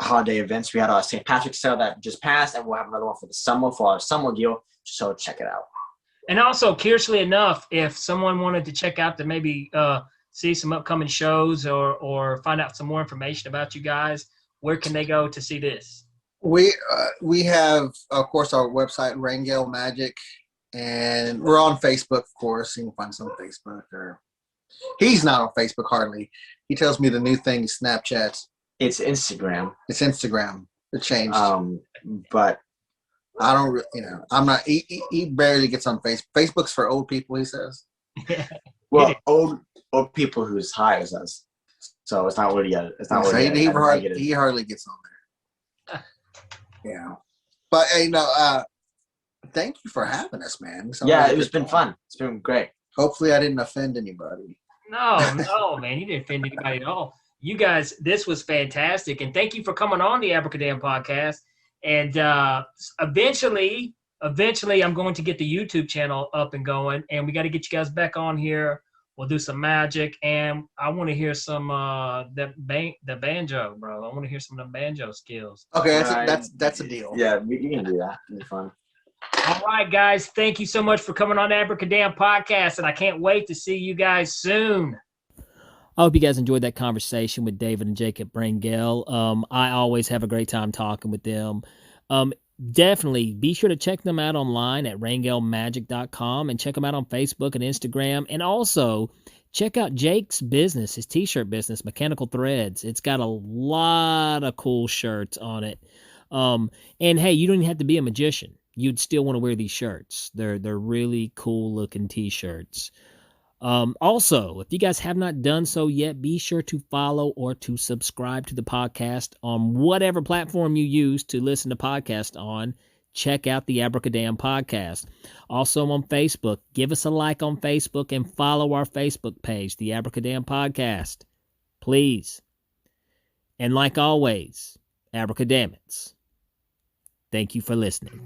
holiday events. We had our St. Patrick's sale that just passed, and we'll have another one for the summer for our summer deal. So check it out. And also, curiously enough, if someone wanted to check out to maybe see some upcoming shows or find out some more information about you guys, where can they go to see this? We have, of course, our website, Rangel Magic, and we're on Facebook, of course. You can find us on Facebook. Or he's not on Facebook hardly. He tells me the new thing is Snapchat. It's Instagram. It's Instagram. It changed. But I don't, you know, I'm not. He barely gets on Facebook. Facebook's for old people, he says. Well, old people who's high as us. So it's not really it's not really. He hardly gets on there. Yeah, but you know, thank you for having us, man. Yeah, it's been fun. It's been great. Hopefully, I didn't offend anybody. No, man, you didn't offend anybody at all. You guys, this was fantastic, and thank you for coming on the Abracadamn podcast. And eventually, I'm going to get the YouTube channel up and going, and we got to get you guys back on here. We'll do some magic, and I want to hear some the banjo, bro. I want to hear some of the banjo skills. Okay, that's a deal. Yeah, you can do that. It'll be fun. All right, guys. Thank you so much for coming on the Abracadamn podcast, and I can't wait to see you guys soon. I hope you guys enjoyed that conversation with David and Jacob Rangel. I always have a great time talking with them. Definitely be sure to check them out online at rangelmagic.com and check them out on Facebook and Instagram. And also check out Jake's business, his t-shirt business, Mechanical Threads. It's got a lot of cool shirts on it. And hey, you don't even have to be a magician. You'd still want to wear these shirts. They're really cool looking t-shirts. Also, if you guys have not done so yet, be sure to follow or to subscribe to the podcast on whatever platform you use to listen to podcasts on. Check out the Abracadamn podcast. Also on Facebook, give us a like on Facebook and follow our Facebook page, the Abracadamn podcast. Please. And like always, Abracadammits. Thank you for listening.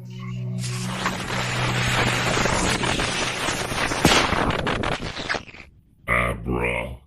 Abracadabra.